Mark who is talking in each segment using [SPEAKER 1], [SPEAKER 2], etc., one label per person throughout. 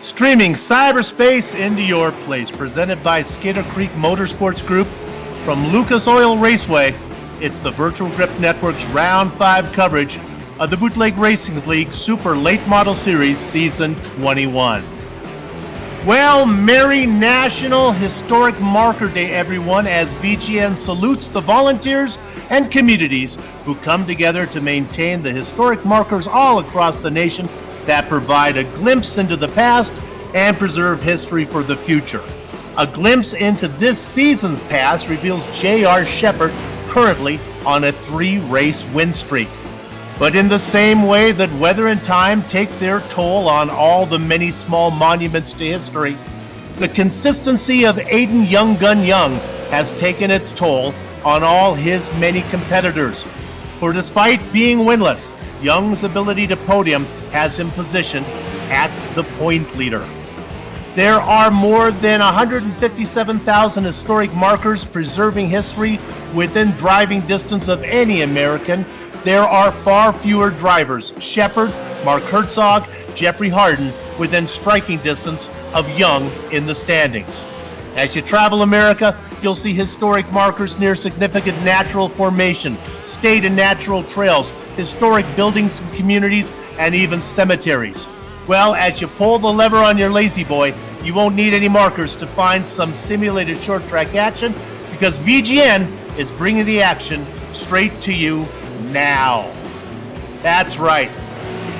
[SPEAKER 1] Streaming cyberspace into your place, presented by Skitter Creek Motorsports Group from Lucas Oil Raceway. It's the Virtual Grip Network's Round 5 coverage of the Bootleg Racing League Super Late Model Series Season 21. Well, merry National Historic Marker Day, everyone, as VGN salutes the volunteers and communities who come together to maintain the historic markers all across the nation that provide a glimpse into the past and preserve history for the future. A glimpse into this season's past reveals J.R. Shepard currently on a 3-race win streak. But in the same way that weather and time take their toll on all the many small monuments to history, the consistency of Aiden Young Gun Young has taken its toll on all his many competitors. For despite being winless, Young's ability to podium has him positioned at the point leader. There are more than 157,000 historic markers preserving history within driving distance of any American. There are far fewer drivers, Shepard, Mark Herzog, Jeffrey Harden, within striking distance of Young in the standings. As you travel America, you'll see historic markers near significant natural formation, state and natural trails, historic buildings and communities, and even cemeteries. Well, as you pull the lever on your lazy boy, you won't need any markers to find some simulated short track action, because VGN is bringing the action straight to you now. That's right.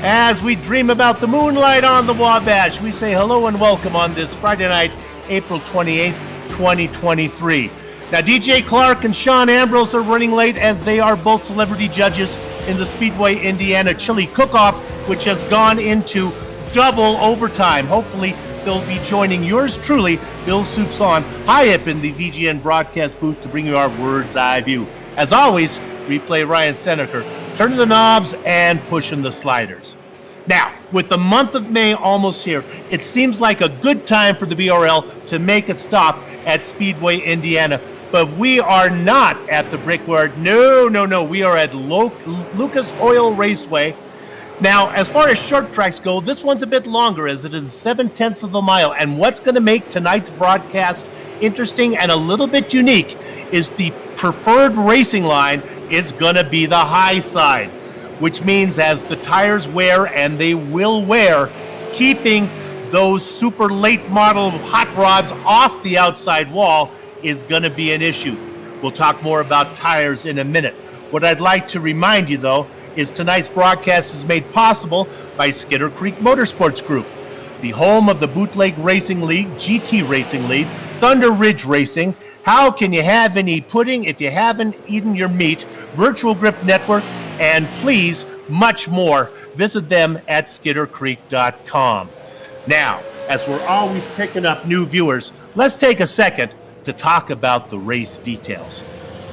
[SPEAKER 1] As we dream about the moonlight on the Wabash, we say hello and welcome on this Friday night, April 28th, 2023. Now, DJ Clark and Sean Ambrose are running late as they are both celebrity judges in the Speedway Indiana Chili Cook-Off, which has gone into double overtime. Hopefully, they'll be joining yours truly, Bill Soupson, high up in the VGN broadcast booth to bring you our Word's Eye view. As always, replay Ryan Seneker, turning the knobs and pushing the sliders. Now, with the month of May almost here, it seems like a good time for the BRL to make a stop at Speedway Indiana. But we are not at the Brickyard. No. We are at Lucas Oil Raceway. Now, as far as short tracks go, this one's a bit longer as it is 7/10 of a mile. And what's going to make tonight's broadcast interesting and a little bit unique is the preferred racing line is going to be the high side, which means as the tires wear, and they will wear, keeping those super late model hot rods off the outside wall is going to be an issue. We'll talk more about tires in a minute. What I'd like to remind you, though, is tonight's broadcast is made possible by Skitter Creek Motorsports Group, the home of the Bootleg Racing League, GT Racing League, Thunder Ridge Racing. How can you have any pudding if you haven't eaten your meat? Virtual Grip Network, and please, much more. Visit them at skittercreek.com. Now, as we're always picking up new viewers, let's take a second to talk about the race details.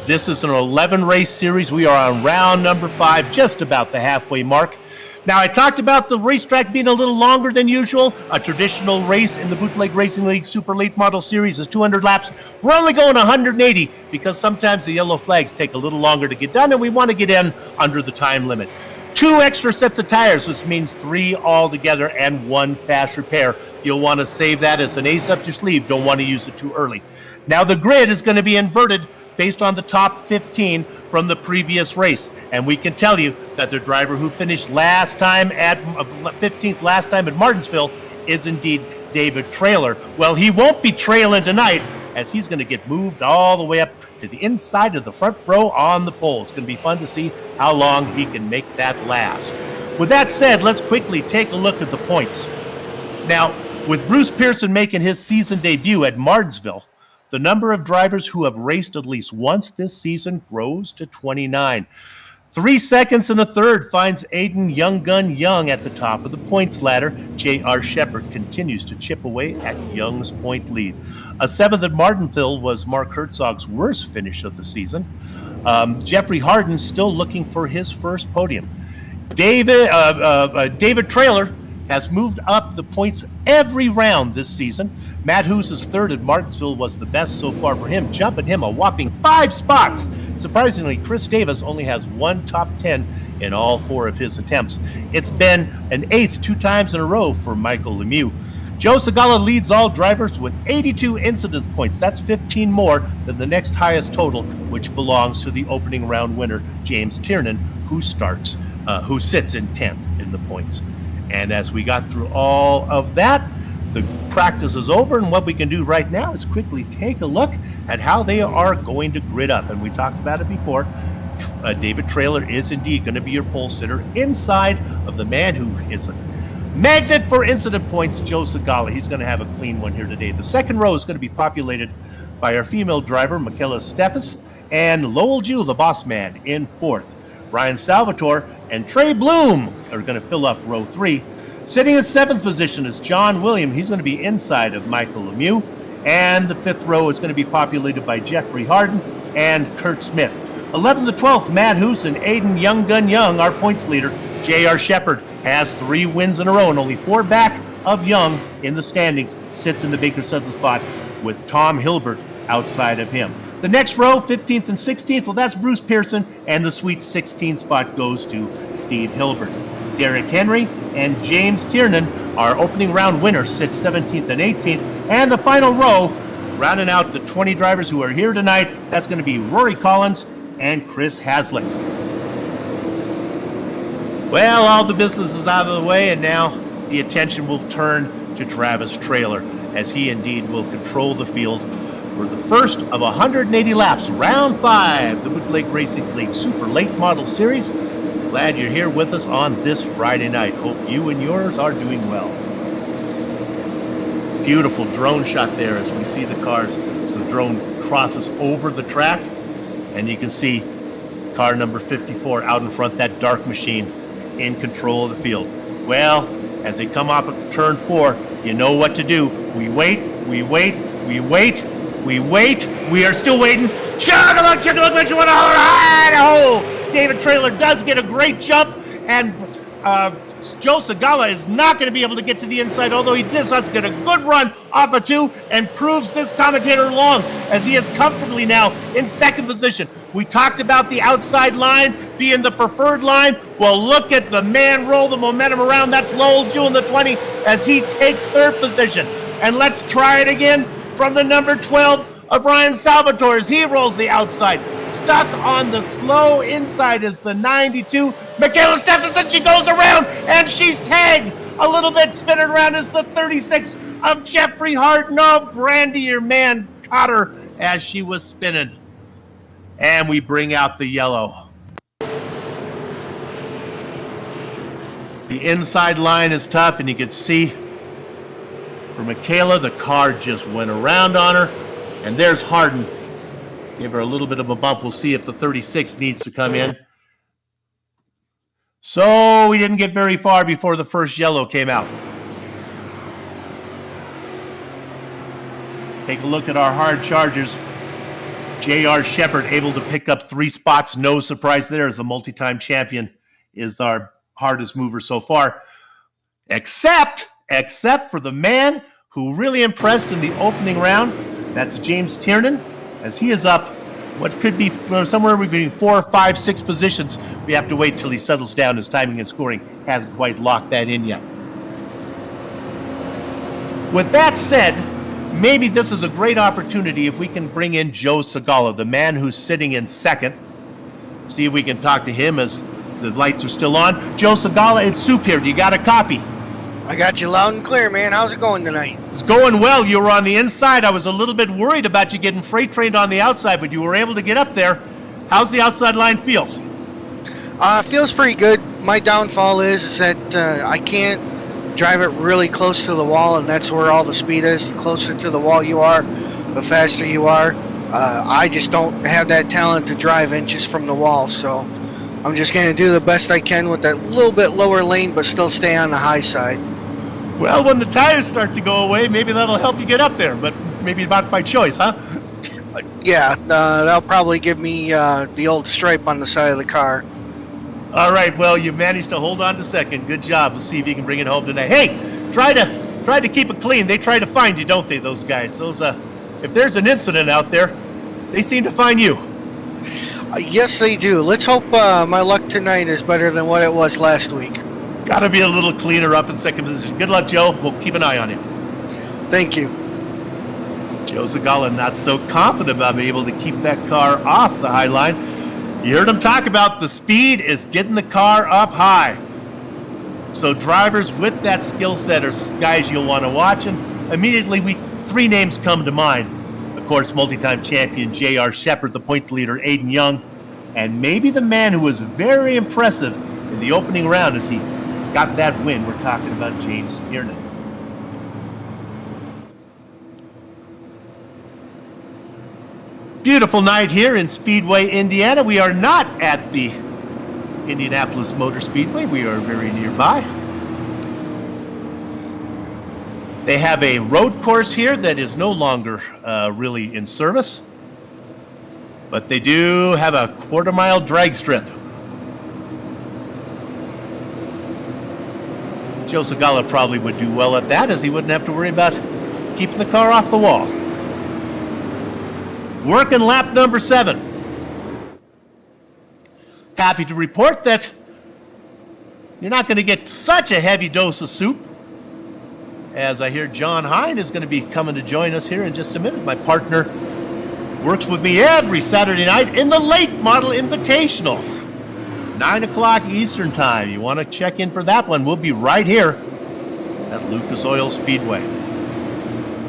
[SPEAKER 1] This is an 11-race series. We are on round number 5, just about the halfway mark. Now, I talked about the racetrack being a little longer than usual. A traditional race in the Bootleg Racing League Super Late Model Series is 200 laps. We're only going 180 because sometimes the yellow flags take a little longer to get done, and we want to get in under the time limit. 2 extra sets of tires, which means 3 altogether, and 1 fast repair. You'll want to save that as an ace up your sleeve. Don't want to use it too early. Now, the grid is going to be inverted based on the top 15 from the previous race. And we can tell you that the driver who finished 15th last time at Martinsville is indeed David Traylor. Well, he won't be trailing tonight, as he's going to get moved all the way up to the inside of the front row on the pole. It's going to be fun to see how long he can make that last. With that said, let's quickly take a look at the points. Now, with Bruce Pearson making his season debut at Martinsville, the number of drivers who have raced at least once this season grows to 29. 3 seconds and a third finds Aiden Young Gun Young at the top of the points ladder. J.R. Shepard continues to chip away at Young's point lead. A 7th at Martinsville was Mark Herzog's worst finish of the season. Jeffrey Harden still looking for his first podium. David Traylor has moved up the points every round this season. Matt Hoos's 3rd at Martinsville was the best so far for him, jumping him a whopping 5 spots. Surprisingly, Chris Davis only has 1 top 10 in all 4 of his attempts. It's been an 8th 2 times in a row for Michael Lemieux. Joe Segala leads all drivers with 82 incident points. That's 15 more than the next highest total, which belongs to the opening round winner, James Tiernan, who sits in 10th in the points. And as we got through all of that, the practice is over, and what we can do right now is quickly take a look at how they are going to grid up. And we talked about it before. David Traylor is indeed going to be your pole sitter inside of the man who is a magnet for incident points, Joe Segala. He's going to have a clean one here today. The second row is going to be populated by our female driver, Michaela Steffes, and Lowell Jew, the boss man, in fourth. Ryan Salvatore and Trey Bloom are going to fill up row 3. Sitting in 7th position is John William. He's going to be inside of Michael Lemieux. And the 5th row is going to be populated by Jeffrey Harden and Kurt Smith. 11th to 12th, Matt Hoos and Aiden Young Gun Young, our points leader. J.R. Shepard has 3 wins in a row and only 4 back of Young in the standings. Sits in the Baker Suds spot with Tom Hilbert outside of him. The next row, 15th and 16th, well, that's Bruce Pearson, and the sweet 16th spot goes to Steve Hilbert. Derek Henry and James Tiernan, our opening round winner, sits 17th and 18th. And the final row, rounding out the 20 drivers who are here tonight, that's going to be Rory Collins and Chris Haslick. Well, all the business is out of the way, and now the attention will turn to Travis Traylor, as he indeed will control the field for the first of 180 laps, round 5, the Bootleg Racing League Super Late Model Series. Glad you're here with us on this Friday night. Hope you and yours are doing well. Beautiful drone shot there as we see the cars. So the drone crosses over the track, and you can see car number 54 out in front, that dark machine in control of the field. Well, as they come off of turn 4, you know what to do. We wait, we wait, we wait, we wait. We are still waiting. Chug-a-look, chug-a-look, Idaho! David Traylor does get a great jump, and Joe Segala is not going to be able to get to the inside, although he does get a good run off of 2 and proves this commentator wrong, as he is comfortably now in 2nd position. We talked about the outside line being the preferred line. Well, look at the man roll the momentum around. That's Lowell Jew in the 20 as he takes 3rd position. And let's try it again from the number 12 of Ryan Salvatore as he rolls the outside. Stuck on the slow inside is the 92. Michaela Steffensen, she goes around and she's tagged. A little bit spinning around is the 36 of Jeffrey Hart. No, Brandy, your man, caught her as she was spinning. And we bring out the yellow. The inside line is tough, and you can see for Michaela, the car just went around on her. And there's Harden. Give her a little bit of a bump. We'll see if the 36 needs to come in. So we didn't get very far before the first yellow came out. Take a look at our hard chargers. J.R. Shepard able to pick up 3 spots. No surprise there, as the multi-time champion is our hardest mover so far. Except for the man who really impressed in the opening round. That's James Tiernan, as he is up what could be somewhere between 4, 5, 6 positions. We have to wait till he settles down. His timing and scoring hasn't quite locked that in yet. With that said, maybe this is a great opportunity if we can bring in Joe Segala, the man who's sitting in 2nd. See if we can talk to him as the lights are still on. Joe Segala, it's Soup here. Do you got a copy?
[SPEAKER 2] I got you loud and clear, man. How's it going tonight?
[SPEAKER 1] It's going well. You were on the inside. I was a little bit worried about you getting freight trained on the outside, but you were able to get up there. How's the outside line feel?
[SPEAKER 2] Feels pretty good. My downfall is that I can't drive it really close to the wall, and that's where all the speed is. The closer to the wall you are, the faster you are. I just don't have that talent to drive inches from the wall, so I'm just going to do the best I can with that little bit lower lane, but still stay on the high side.
[SPEAKER 1] Well, when the tires start to go away, maybe that'll help you get up there, but maybe not by choice, huh?
[SPEAKER 2] Yeah, that'll probably give me the old stripe on the side of the car.
[SPEAKER 1] All right, well, you managed to hold on to 2nd. Good job. We'll see if you can bring it home tonight. Hey, try to keep it clean. They try to find you, don't they, those guys? If there's an incident out there, they seem to find you.
[SPEAKER 2] Yes, they do. Let's hope my luck tonight is better than what it was last week.
[SPEAKER 1] Got to be a little cleaner up in 2nd position. Good luck, Joe. We'll keep an eye on you.
[SPEAKER 2] Thank you.
[SPEAKER 1] Joe Zagala not so confident about being able to keep that car off the high line. You heard him talk about the speed is getting the car up high. So drivers with that skill set are guys you'll want to watch, and immediately three names come to mind. Of course, multi-time champion J.R. Shepard, the points leader Aiden Young, and maybe the man who was very impressive in the opening round as he got that win. We're talking about James Tiernan. Beautiful night here in Speedway, Indiana. We are not at the Indianapolis Motor Speedway. We are very nearby. They have a road course here that is no longer really in service, but they do have a quarter-mile drag strip. Joe Zagala probably would do well at that, as he wouldn't have to worry about keeping the car off the wall. Working lap number 7. Happy to report that you're not going to get such a heavy dose of soup, as I hear John Hine is going to be coming to join us here in just a minute. My partner works with me every Saturday night in the Late Model Invitational, 9 o'clock Eastern Time. You want to check in for that one? We'll be right here at Lucas Oil Speedway.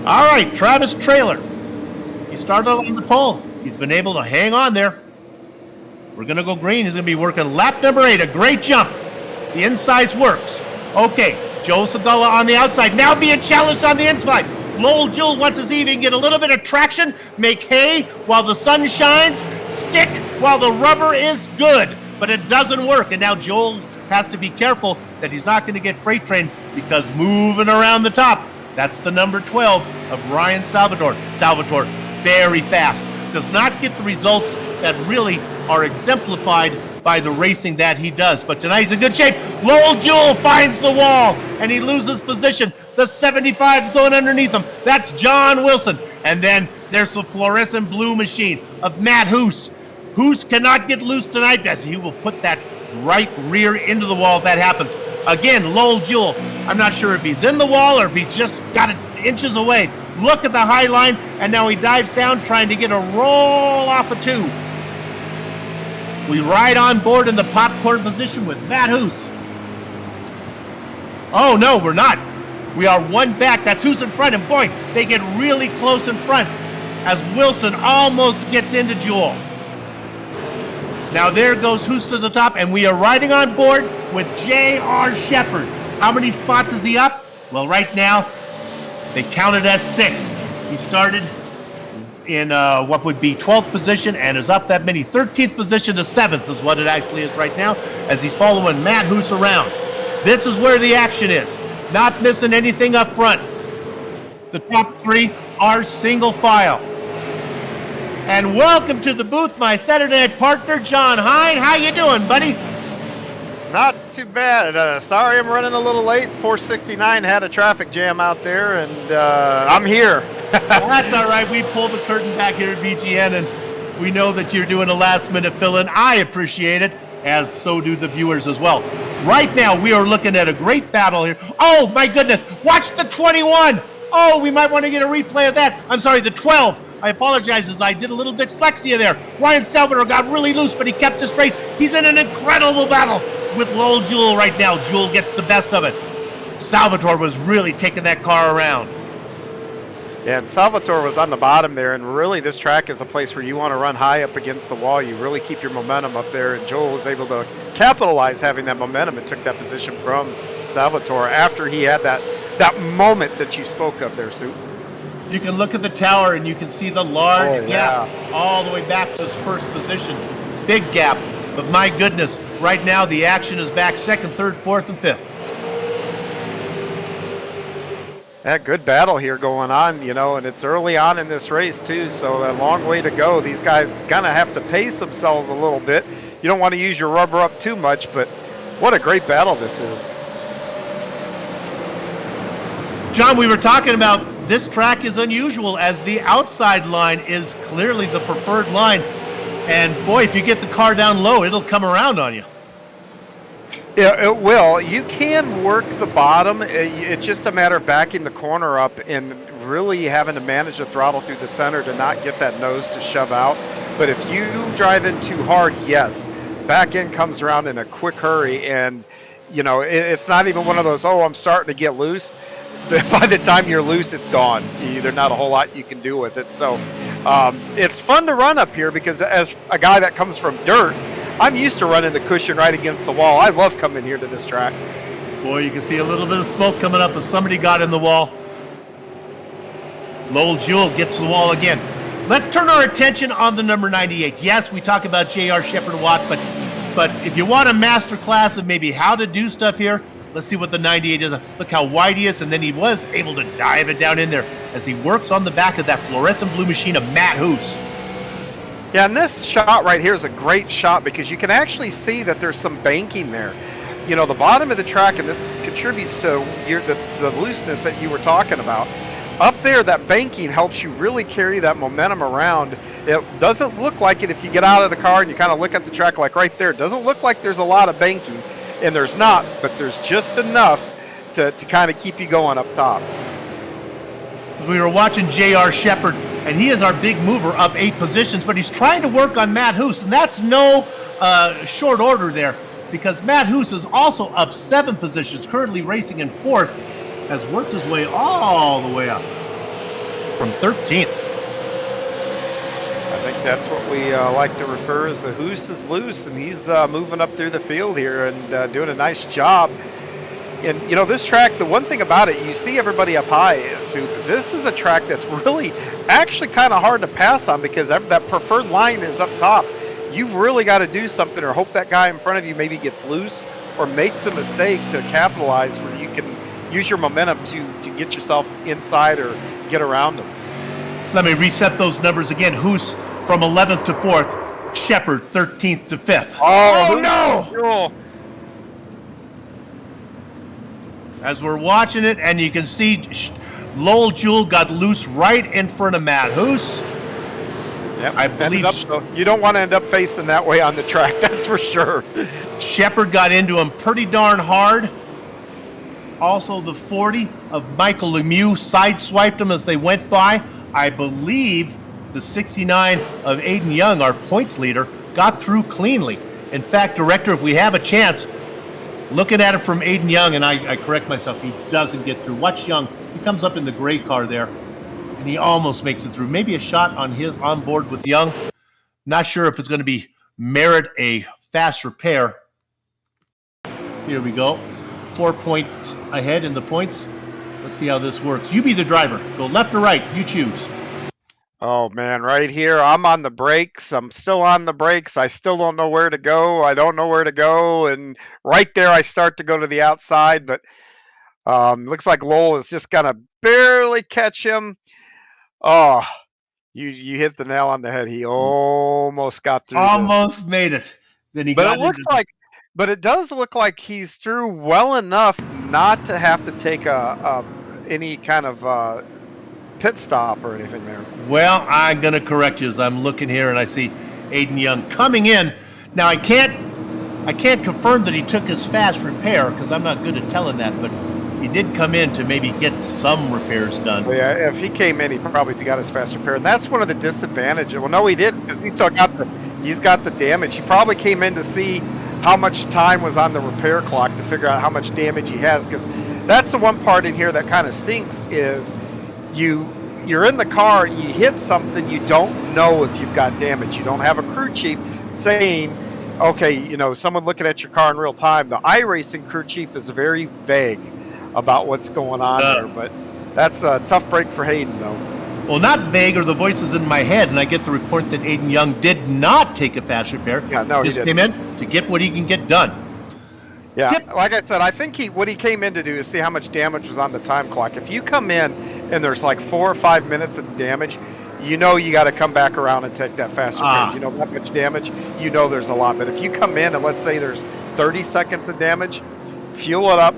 [SPEAKER 1] All right, Travis Traylor. He started on the pole. He's been able to hang on there. We're going to go green. He's going to be working lap number 8. A great jump. The insides works. Okay, Joe Zagala on the outside. Now being challenged on the inside. Lowell Jewell wants to see if he can get a little bit of traction, make hay while the sun shines, stick while the rubber is good. But it doesn't work. And now Joel has to be careful that he's not going to get freight train, because moving around the top, that's the number 12 of Ryan Salvatore. Salvatore, very fast. Does not get the results that really are exemplified by the racing that he does. But tonight he's in good shape. Lowell Jewell finds the wall, and he loses position. The 75's going underneath him. That's John Wilson. And then there's the fluorescent blue machine of Matt Hoos. Hoos cannot get loose tonight, as he will put that right rear into the wall if that happens. Again, Lowell Jewell, I'm not sure if he's in the wall or if he's just got it inches away. Look at the high line, and now he dives down trying to get a roll off a 2. We ride on board in the popcorn position with Matt Hoos. Oh, no, we're not. We are one back. That's Hoos in front, and boy, they get really close in front as Wilson almost gets into Jewell. Now there goes Hoos to the top, and we are riding on board with J.R. Shepard. How many spots is he up? Well, right now, they counted as 6. He started in what would be 12th position and is up that many. 13th position to 7th is what it actually is right now, as he's following Matt Hoos around. This is where the action is. Not missing anything up front. The top 3 are single file. And welcome to the booth, my Saturday night partner, John Hine. How you doing, buddy?
[SPEAKER 3] Not too bad. Sorry I'm running a little late. 469 had a traffic jam out there, and I'm here.
[SPEAKER 1] That's all right. We pulled the curtain back here at BGN, and we know that you're doing a last-minute fill-in. I appreciate it, as so do the viewers as well. Right now, we are looking at a great battle here. Oh, my goodness. Watch the 21. Oh, we might want to get a replay of that. I'm sorry, the 12. I apologize, as I did a little dyslexia there. Ryan Salvatore got really loose, but he kept it straight. He's in an incredible battle with Lowell Jewell right now. Jewell gets the best of it. Salvatore was really taking that car around.
[SPEAKER 3] Yeah, and Salvatore was on the bottom there, and really this track is a place where you want to run high up against the wall. You really keep your momentum up there, and Joel was able to capitalize having that momentum and took that position from Salvatore after he had that moment that you spoke of there, Sue.
[SPEAKER 1] You can look at the tower and you can see the large gap
[SPEAKER 3] yeah,
[SPEAKER 1] all the way back to his first position. Big gap. But my goodness, right now the action is back 2nd, 3rd, 4th, and 5th.
[SPEAKER 3] Yeah, good battle here going on, you know, and it's early on in this race too, so a long way to go. These guys kind of have to pace themselves a little bit. You don't want to use your rubber up too much, but what a great battle this is.
[SPEAKER 1] John, we were talking about this track is unusual, as the outside line is clearly the preferred line. And boy, if you get the car down low, it'll come around on you.
[SPEAKER 3] It will. You can work the bottom. It's just a matter of backing the corner up and really having to manage the throttle through the center to not get that nose to shove out. But if you drive in too hard, yes, back end comes around in a quick hurry, and it's not even one of those, oh, I'm starting to get loose. By the time you're loose, it's gone. There's not a whole lot you can do with it. So it's fun to run up here because as a guy that comes from dirt, I'm used to running the cushion right against the wall. I love coming here to this track.
[SPEAKER 1] Boy, you can see a little bit of smoke coming up if somebody got in the wall. Lowell Jewell gets the wall again. Let's turn our attention on the number 98. Yes, we talk about J.R. Shepherd-Watt, but if you want a master class of maybe how to do stuff here, let's see what the 98 is. Look how wide he is, and then he was able to dive it down in there as he works on the back of that fluorescent blue machine of Matt Hoos.
[SPEAKER 3] Yeah, and this shot right here is a great shot because you can actually see that there's some banking there. The bottom of the track, and this contributes to the looseness that you were talking about. Up there, that banking helps you really carry that momentum around. It doesn't look like it if you get out of the car and you kind of look at the track like right there. It doesn't look like there's a lot of banking, and there's not, but there's just enough to kind of keep you going up top.
[SPEAKER 1] We were watching J.R. Shepherd, and he is our big mover up 8 positions, but he's trying to work on Matt Hoos, and that's no short order there because Matt Hoos is also up 7 positions, currently racing in 4th, has worked his way all the way up from 13th.
[SPEAKER 3] I think that's what we like to refer as the Hoos is loose, and he's moving up through the field here and doing a nice job. And, this track, the one thing about it, you see everybody up high, so this is a track that's really actually kind of hard to pass on because that preferred line is up top. You've really got to do something or hope that guy in front of you maybe gets loose or makes a mistake to capitalize where you can use your momentum to get yourself inside or get around them.
[SPEAKER 1] Let me reset those numbers again. Hoos from 11th to 4th, Shepherd 13th to 5th.
[SPEAKER 3] Oh no!
[SPEAKER 1] As we're watching it, and you can see Lowell Jewell got loose right in front of Matt Hoos.
[SPEAKER 3] Yep.
[SPEAKER 1] I believe
[SPEAKER 3] you don't want to end up facing that way on the track, that's for sure.
[SPEAKER 1] Shepherd got into him pretty darn hard. Also, the 40 of Michael Lemieux sideswiped him as they went by. I believe the 69 of Aiden Young, our points leader, got through cleanly. In fact, Director, if we have a chance, looking at it from Aiden Young, and I correct myself, he doesn't get through. Watch Young. He comes up in the gray car there, and he almost makes it through. Maybe a shot on board with Young. Not sure if it's going to merit a fast repair. Here we go. 4 points ahead in the points. Let's see how this works. You be the driver. Go left or right. You choose.
[SPEAKER 3] Oh, man, right here, I'm on the brakes. I'm still on the brakes. I still don't know where to go. I don't know where to go. And right there, I start to go to the outside. But looks like Lowell is just going to barely catch him. Oh, you hit the nail on the head. He almost got through.
[SPEAKER 1] Almost made it. Then he got
[SPEAKER 3] But it does look like he's through well enough not to have to take any kind of pit stop or anything there.
[SPEAKER 1] Well, I'm going to correct you as I'm looking here and I see Aiden Young coming in. Now, I can't confirm that he took his fast repair because I'm not good at telling that, but he did come in to maybe get some repairs done.
[SPEAKER 3] Well, yeah, if he came in, he probably got his fast repair. And that's one of the disadvantages. Well, no, he didn't because he's got the damage. He probably came in to see how much time was on the repair clock to figure out how much damage he has, because that's the one part in here that kind of stinks is you're in the car, you hit something, you don't know if you've got damage. You don't have a crew chief saying, okay, someone looking at your car in real time. The iRacing crew chief is very vague about what's going on there, but that's a tough break for Hayden, though.
[SPEAKER 1] Well, not vague are the voices in my head, and I get the report that Aiden Young did not take a fast repair.
[SPEAKER 3] Yeah, no,
[SPEAKER 1] he came in to get what he can get done.
[SPEAKER 3] Yeah, like I said, I think what he came in to do is see how much damage was on the time clock. If you come in and there's like 4 or 5 minutes of damage, you got to come back around and take that fast repair. That much damage, there's a lot. But if you come in and let's say there's 30 seconds of damage, fuel it up,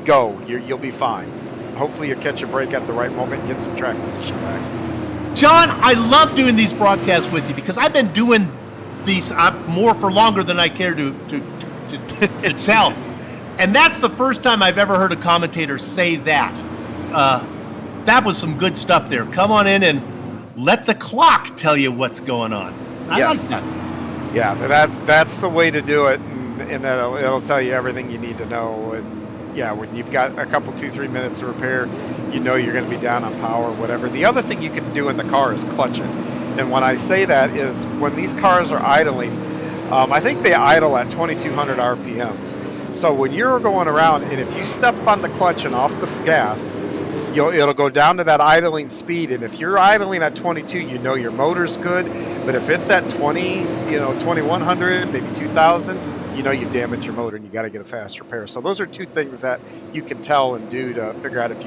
[SPEAKER 3] go. You'll be fine. Hopefully you catch a break at the right moment and get some track position back.
[SPEAKER 1] John, I love doing these broadcasts with you because I've been doing these more for longer than I care to tell. And that's the first time I've ever heard a commentator say that. That was some good stuff there. Come on in and let the clock tell you what's going on. I like that.
[SPEAKER 3] Yeah, that's the way to do it, and it'll tell you everything you need to know. And yeah, when you've got a couple, 2-3 minutes to repair, you know you're going to be down on power, whatever. The other thing you can do in the car is clutch it. And when I say that is when these cars are idling, I think they idle at 2,200 RPMs. So when you're going around, and if you step on the clutch and off the gas, it'll go down to that idling speed. And if you're idling at 22, you know your motor's good. But if it's at 20, 2,100, maybe 2,000, you know you've damaged your motor and you got to get a fast repair. So those are two things that you can tell and do to figure out if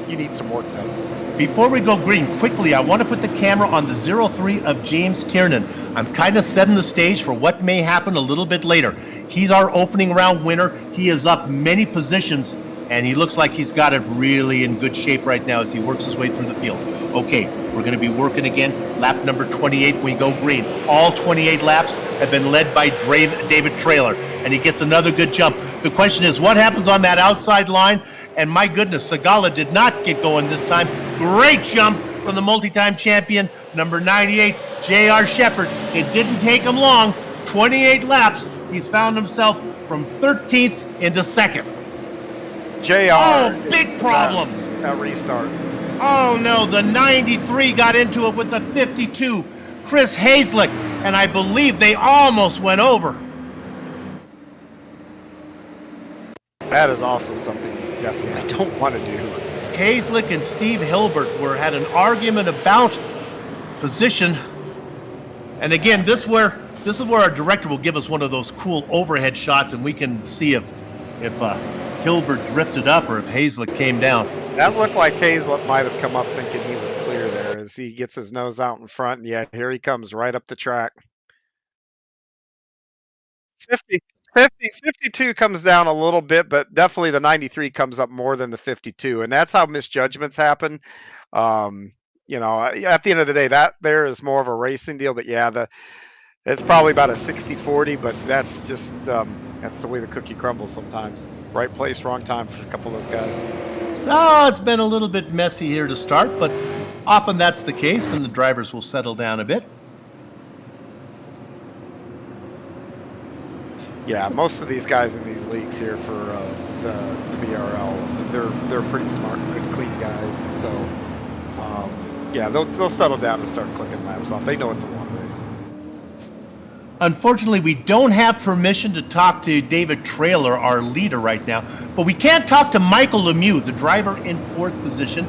[SPEAKER 3] you need some work done.
[SPEAKER 1] Before we go green, quickly, I want to put the camera on the 03 of James Tiernan. I'm kind of setting the stage for what may happen a little bit later. He's our opening round winner. He is up many positions, and he looks like he's got it really in good shape right now as he works his way through the field. Okay, we're going to be working again. Lap number 28, we go green. All 28 laps have been led by David Trailer, and he gets another good jump. The question is, what happens on that outside line? And my goodness, Segala did not get going this time. Great jump from the multi-time champion, number 98, J.R. Shepard. It didn't take him long. 28 laps. He's found himself from 13th into 2nd.
[SPEAKER 3] JR.
[SPEAKER 1] Oh, big problems.
[SPEAKER 3] At restart.
[SPEAKER 1] Oh, no, the 93 got into it with the 52, Chris Hazlick, and I believe they almost went over.
[SPEAKER 3] That is also something you definitely don't want to do.
[SPEAKER 1] Hazlick and Steve Hilbert had an argument about position. And again, this is where our director will give us one of those cool overhead shots, and we can see if Hilbert drifted up or if Hazlick came down.
[SPEAKER 3] That looked like Hazlick might have come up thinking he was clear there as he gets his nose out in front. And yeah, here he comes right up the track. 52 comes down a little bit, but definitely the 93 comes up more than the 52. And that's how misjudgments happen. At the end of the day, that there is more of a racing deal. But yeah, it's probably about a 60-40, but that's just that's the way the cookie crumbles sometimes. Right place, wrong time for a couple of those guys.
[SPEAKER 1] So it's been a little bit messy here to start, but often that's the case, and the drivers will settle down a bit.
[SPEAKER 3] Yeah, most of these guys in these leagues here for the BRL, they're pretty smart, good, clean guys. So yeah, they'll settle down and start clicking laps off. They know it's a long race.
[SPEAKER 1] Unfortunately, we don't have permission to talk to David Trailer, our leader right now, but we can't talk to Michael Lemieux, the driver in 4th position.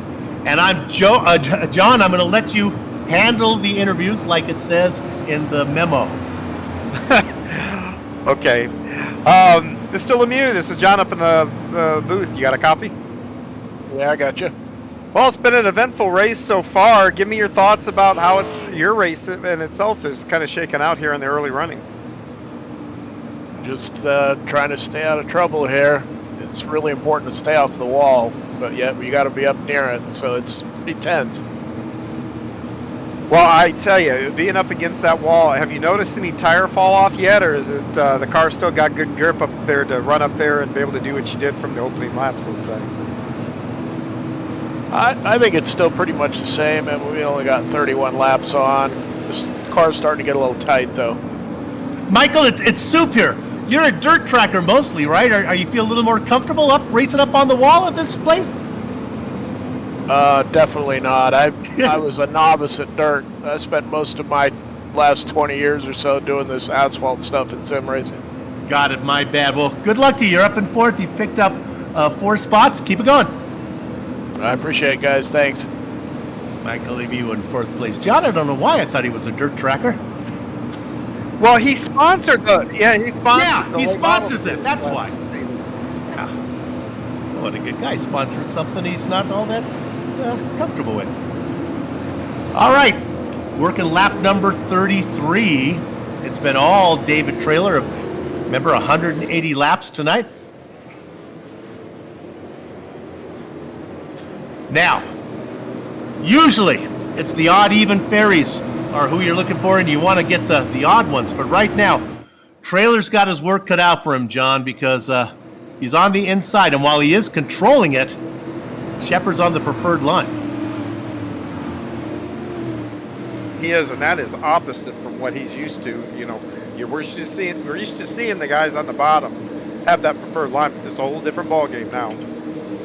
[SPEAKER 1] And I'm John, I'm going to let you handle the interviews like it says in the memo.
[SPEAKER 3] Okay. Mr. Lemieux, this is John up in the booth. You got a copy?
[SPEAKER 4] Yeah, I got you.
[SPEAKER 3] Well, it's been an eventful race so far. Give me your thoughts about how your race in itself is kind of shaken out here in the early running.
[SPEAKER 4] Just trying to stay out of trouble here. It's really important to stay off the wall, but yet we got to be up near it, so it's pretty tense.
[SPEAKER 3] Well, I tell you, being up against that wall, have you noticed any tire fall off yet, or is it the car still got good grip up there to run up there and be able to do what you did from the opening laps, let's say?
[SPEAKER 4] I think it's still pretty much the same, and we only got 31 laps on. This car's starting to get a little tight, though.
[SPEAKER 1] Michael, it's Soup here. You're a dirt tracker mostly, right? Are you feel a little more comfortable racing up on the wall at this place?
[SPEAKER 4] Definitely not. I was a novice at dirt. I spent most of my last 20 years or so doing this asphalt stuff in sim racing.
[SPEAKER 1] Got it, my bad. Well, good luck to you. You're up in 4th. You've picked up 4 spots. Keep it going.
[SPEAKER 4] I appreciate it, guys. Thanks.
[SPEAKER 1] Michael Lemieux in 4th place. John, I don't know why I thought he was a dirt tracker.
[SPEAKER 3] Well, he sponsored he
[SPEAKER 1] sponsors it. That's why. Yeah. What a good guy. Sponsoring something he's not all that comfortable with. All right. Working lap number 33. It's been all David Trailer. Remember, 180 laps tonight. Now, usually it's the odd even fairies are who you're looking for, and you want to get the odd ones. But right now, Trailer's got his work cut out for him, John, because He's on the inside, and while he is controlling it, Shepard's on the preferred line.
[SPEAKER 3] He is, and that is opposite from what he's used to. You know, we're used to seeing the guys on the bottom have that preferred line, but this is a whole different ball game now.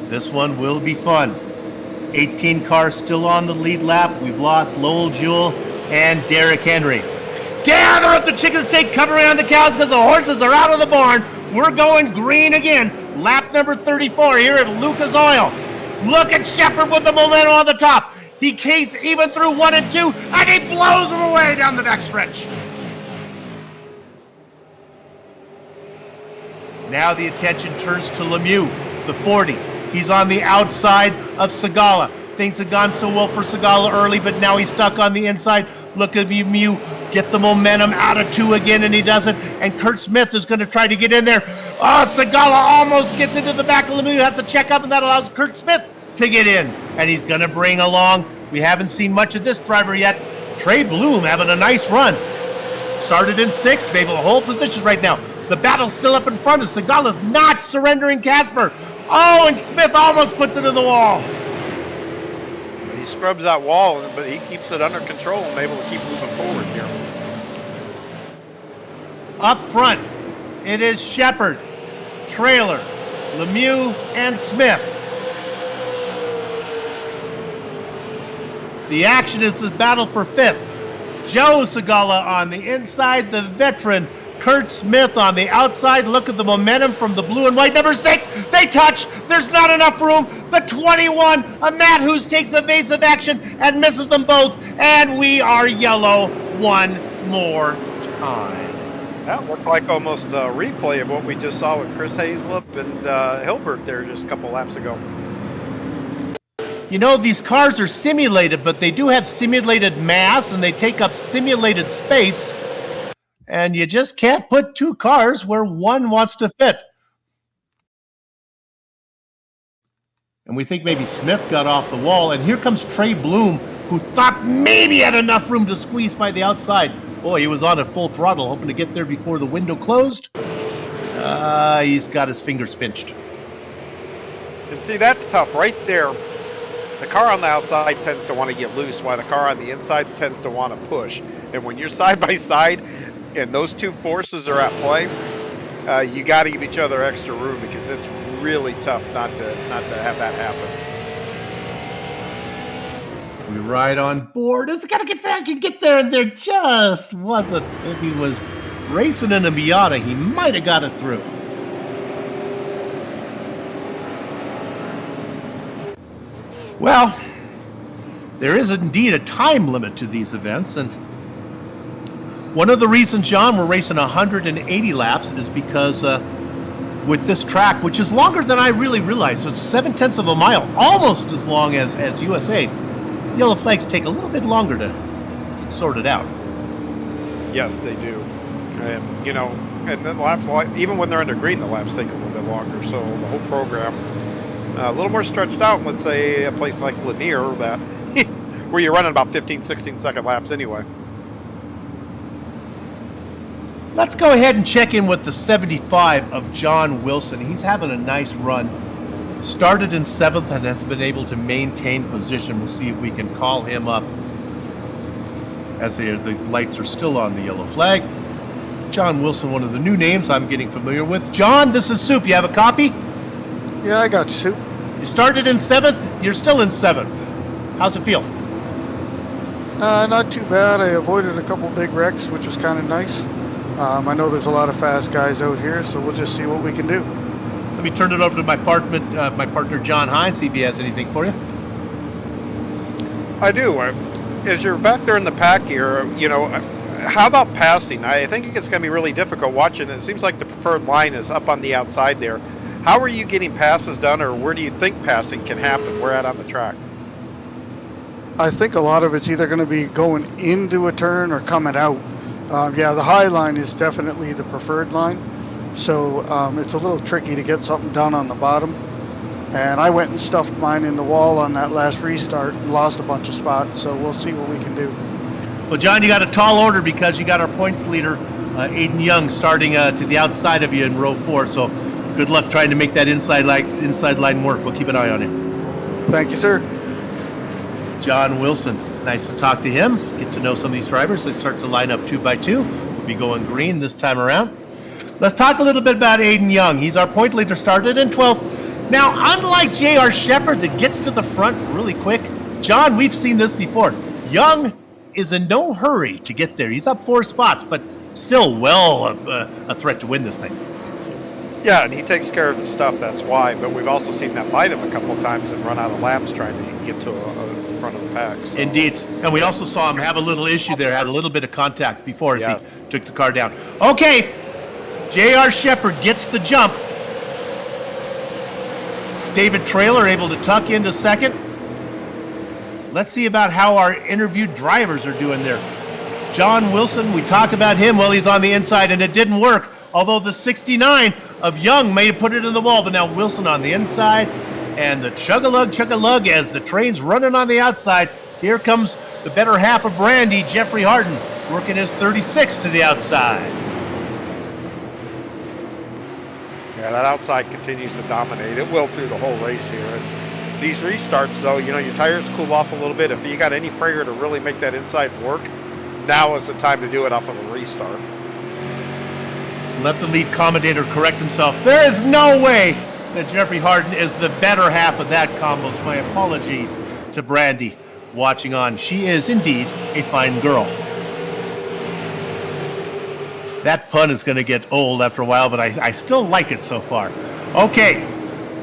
[SPEAKER 1] This one will be fun. 18 cars still on the lead lap. We've lost Lowell Jewell and Derrick Henry. Gather up the chicken steak, cover around the cows because the horses are out of the barn. We're going green again. Lap number 34 here at Lucas Oil. Look at Shepard with the momentum on the top. He cates even through 1 and 2, and he blows them away down the backstretch. Now the attention turns to Lemieux, the 40. He's on the outside of Segala. Things had gone so well for Segala early, but now he's stuck on the inside. Look at Lemieux get the momentum out of 2 again, and he doesn't. And Kurt Smith is going to try to get in there. Oh, Segala almost gets into the back of Lemieux, has to check up, and that allows Kurt Smith to get in. And he's going to bring along, we haven't seen much of this driver yet, Trey Bloom having a nice run. Started in 6th, able to hold positions right now. The battle's still up in front of Segala's not surrendering Casper. Oh, and Smith almost puts it in the wall.
[SPEAKER 3] He scrubs that wall, but he keeps it under control and able to keep moving forward here.
[SPEAKER 1] Up front, it is Shepard, Trailer, Lemieux, and Smith. The action is this battle for 5th. Joe Segala on the inside, the veteran Kurt Smith on the outside. Look at the momentum from the blue and white. Number 6, they touch. There's not enough room. The 21, a Matt Hoos takes evasive action and misses them both. And we are yellow one more time.
[SPEAKER 3] That looked like almost a replay of what we just saw with Chris Hazlip and Hilbert there just a couple laps ago.
[SPEAKER 1] You know, these cars are simulated, but they do have simulated mass and they take up simulated space. And you just can't put 2 cars where one wants to fit. And we think maybe Smith got off the wall. And here comes Trey Bloom, who thought maybe had enough room to squeeze by the outside. Boy, he was on at full throttle, hoping to get there before the window closed. He's got his fingers pinched.
[SPEAKER 3] And see, that's tough right there. The car on the outside tends to want to get loose, while the car on the inside tends to want to push. And when you're side by side, and those 2 forces are at play, you got to give each other extra room because it's really tough not to have that happen.
[SPEAKER 1] We ride on board. It's got to get there. I can get there, and there just wasn't. If he was racing in a Miata, he might have got it through. Well, there is indeed a time limit to these events, and one of the reasons, John, we're racing 180 laps is because with this track, which is longer than I really realized, so it's 7/10 of a mile, almost as long as USA, yellow flags take a little bit longer to get sorted out.
[SPEAKER 3] Yes, they do. And, you know, and then laps, even when they're under green, the laps take a little bit longer. So the whole program, a little more stretched out in, let's say, a place like Lanier, that where you're running about 15, 16-second laps anyway.
[SPEAKER 1] Let's go ahead and check in with the 75 of John Wilson. He's having a nice run. Started in 7th and has been able to maintain position. We'll see if we can call him up as these lights are still on the yellow flag. John Wilson, one of the new names I'm getting familiar with. John, this is Soup. You have a copy?
[SPEAKER 5] Yeah, I got you, Soup.
[SPEAKER 1] You started in 7th. You're still in 7th. How's it feel?
[SPEAKER 5] Not too bad. I avoided a couple big wrecks, which was kind of nice. I know there's a lot of fast guys out here, so we'll just see what we can do.
[SPEAKER 1] Let me turn it over to my partner John Hines, see if he has anything for you.
[SPEAKER 3] I do. As you're back there in the pack here, you know, how about passing? I think it's going to be really difficult watching. It seems like the preferred line is up on the outside there. How are you getting passes done, or where do you think passing can happen? Where at on the track?
[SPEAKER 5] I think a lot of it's either going to be going into a turn or coming out. Yeah, the high line is definitely the preferred line. So it's a little tricky to get something done on the bottom. And I went and stuffed mine in the wall on that last restart and lost a bunch of spots. So we'll see what we can do.
[SPEAKER 1] Well, John, you got a tall order because you got our points leader, Aiden Young, starting to the outside of you in row 4. So Good luck trying to make that inside line work. We'll keep an eye on it.
[SPEAKER 5] Thank you, sir.
[SPEAKER 1] John Wilson. Nice to talk to him. Get to know some of these drivers. They start to line up 2 by 2. We'll be going green this time around. Let's talk a little bit about Aiden Young. He's our point leader, started in 12th. Now, unlike J.R. Shepard that gets to the front really quick, John, we've seen this before. Young is in no hurry to get there. He's up 4 spots, but still a threat to win this thing.
[SPEAKER 3] Yeah, and he takes care of his stuff, that's why. But we've also seen that bite him a couple of times and run out of laps trying to get to the front of the pack. So.
[SPEAKER 1] Indeed. And we also saw him have a little issue there, had a little bit of contact before as he took the car down. Okay, J.R. Shepard gets the jump. David Traylor able to tuck into second. Let's see about how our interviewed drivers are doing there. John Wilson, we talked about him while he's on the inside, and it didn't work. Although the 69 of Young may have put it in the wall, but now Wilson on the inside, and the chug-a-lug as the train's running on the outside. Here comes the better half of Brandy, Jeffrey Harden, working his 36 to the outside.
[SPEAKER 3] Yeah, that outside continues to dominate. It will through the whole race here. And these restarts, though, your tires cool off a little bit. If you got any prayer to really make that inside work, now is the time to do it off of a restart.
[SPEAKER 1] Let the lead commentator correct himself. There is no way that Jeffrey Harden is the better half of that combo. My apologies to Brandy watching on. She is indeed a fine girl. That pun is going to get old after a while, but I still like it so far. Okay,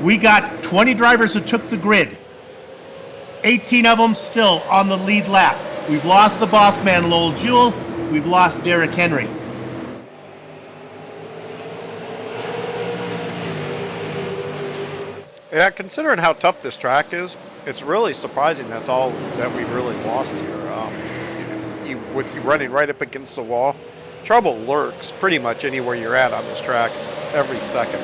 [SPEAKER 1] we got 20 drivers who took the grid. 18 of them still on the lead lap. We've lost the boss man, Lowell Jewell. We've lost Derrick Henry.
[SPEAKER 3] Yeah, considering how tough this track is, it's really surprising that's all that we really lost here. With you running right up against the wall, trouble lurks pretty much anywhere you're at on this track every second.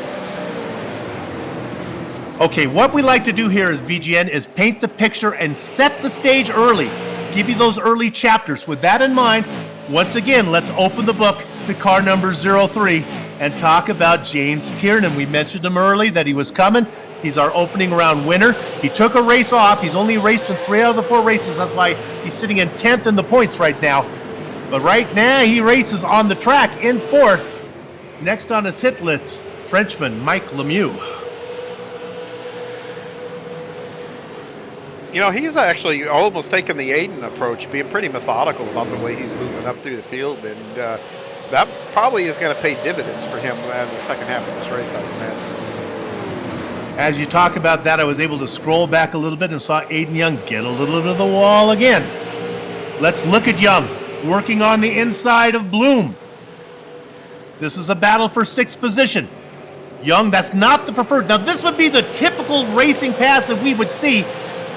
[SPEAKER 1] Okay, what we like to do here as VGN is paint the picture and set the stage early. Give you those early chapters. With that in mind, once again, let's open the book to car number 03 and talk about James Tiernan. We mentioned him early that he was coming. He's our opening round winner. He took a race off. He's only raced in 3 out of the 4 races. That's why he's sitting in 10th in the points right now. But right now, he races on the track in 4th. Next on his hit list, Frenchman Mike Lemieux.
[SPEAKER 3] He's actually almost taken the Aiden approach, being pretty methodical about the way he's moving up through the field. And that probably is going to pay dividends for him in the second half of this race, I would imagine.
[SPEAKER 1] As you talk about that, I was able to scroll back a little bit and saw Aiden Young get a little bit of the wall again. Let's look at Young working on the inside of Bloom. This is a battle for 6th position. Young, that's not the preferred. Now, this would be the typical racing pass that we would see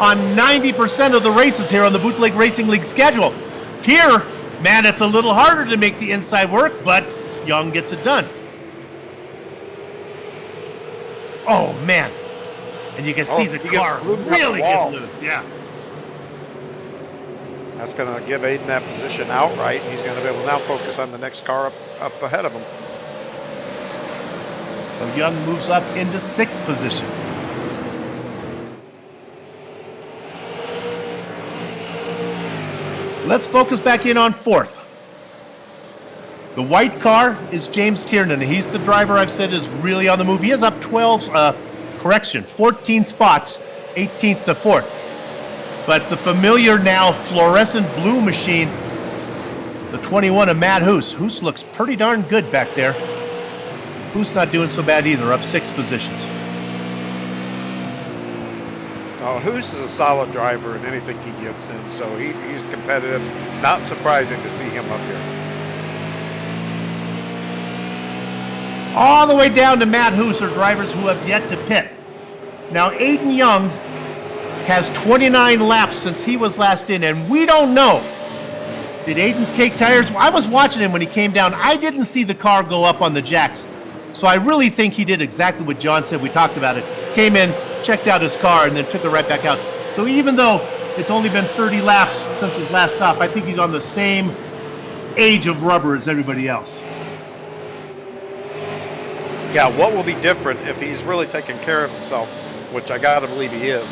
[SPEAKER 1] on 90% of the races here on the Bootleg Racing League schedule. Here, man, it's a little harder to make the inside work, but Young gets it done. Oh, man. And you can see the car really get loose. Yeah.
[SPEAKER 3] That's going to give Aiden that position outright. He's going to be able to now focus on the next car up ahead of him.
[SPEAKER 1] So Young moves up into 6th position. Let's focus back in on 4th. The white car is James Tiernan. He's the driver I've said is really on the move. He is up 14 spots, 18th to 4th. But the familiar now fluorescent blue machine, the 21 of Matt Hoos. Hoos looks pretty darn good back there. Hoos not doing so bad either, up 6 positions.
[SPEAKER 3] Oh, Hoos is a solid driver in anything he gets in, so he's competitive. Not surprising to see him up here.
[SPEAKER 1] All the way down to Matt Hoos are drivers who have yet to pit. Now, Aiden Young has 29 laps since he was last in, and we don't know. Did Aiden take tires? I was watching him when he came down. I didn't see the car go up on the jacks. So I really think he did exactly what John said. We talked about it. Came in, checked out his car, and then took it right back out. So even though it's only been 30 laps since his last stop, I think he's on the same age of rubber as everybody else.
[SPEAKER 3] Yeah, what will be different if he's really taking care of himself, which I gotta believe he is.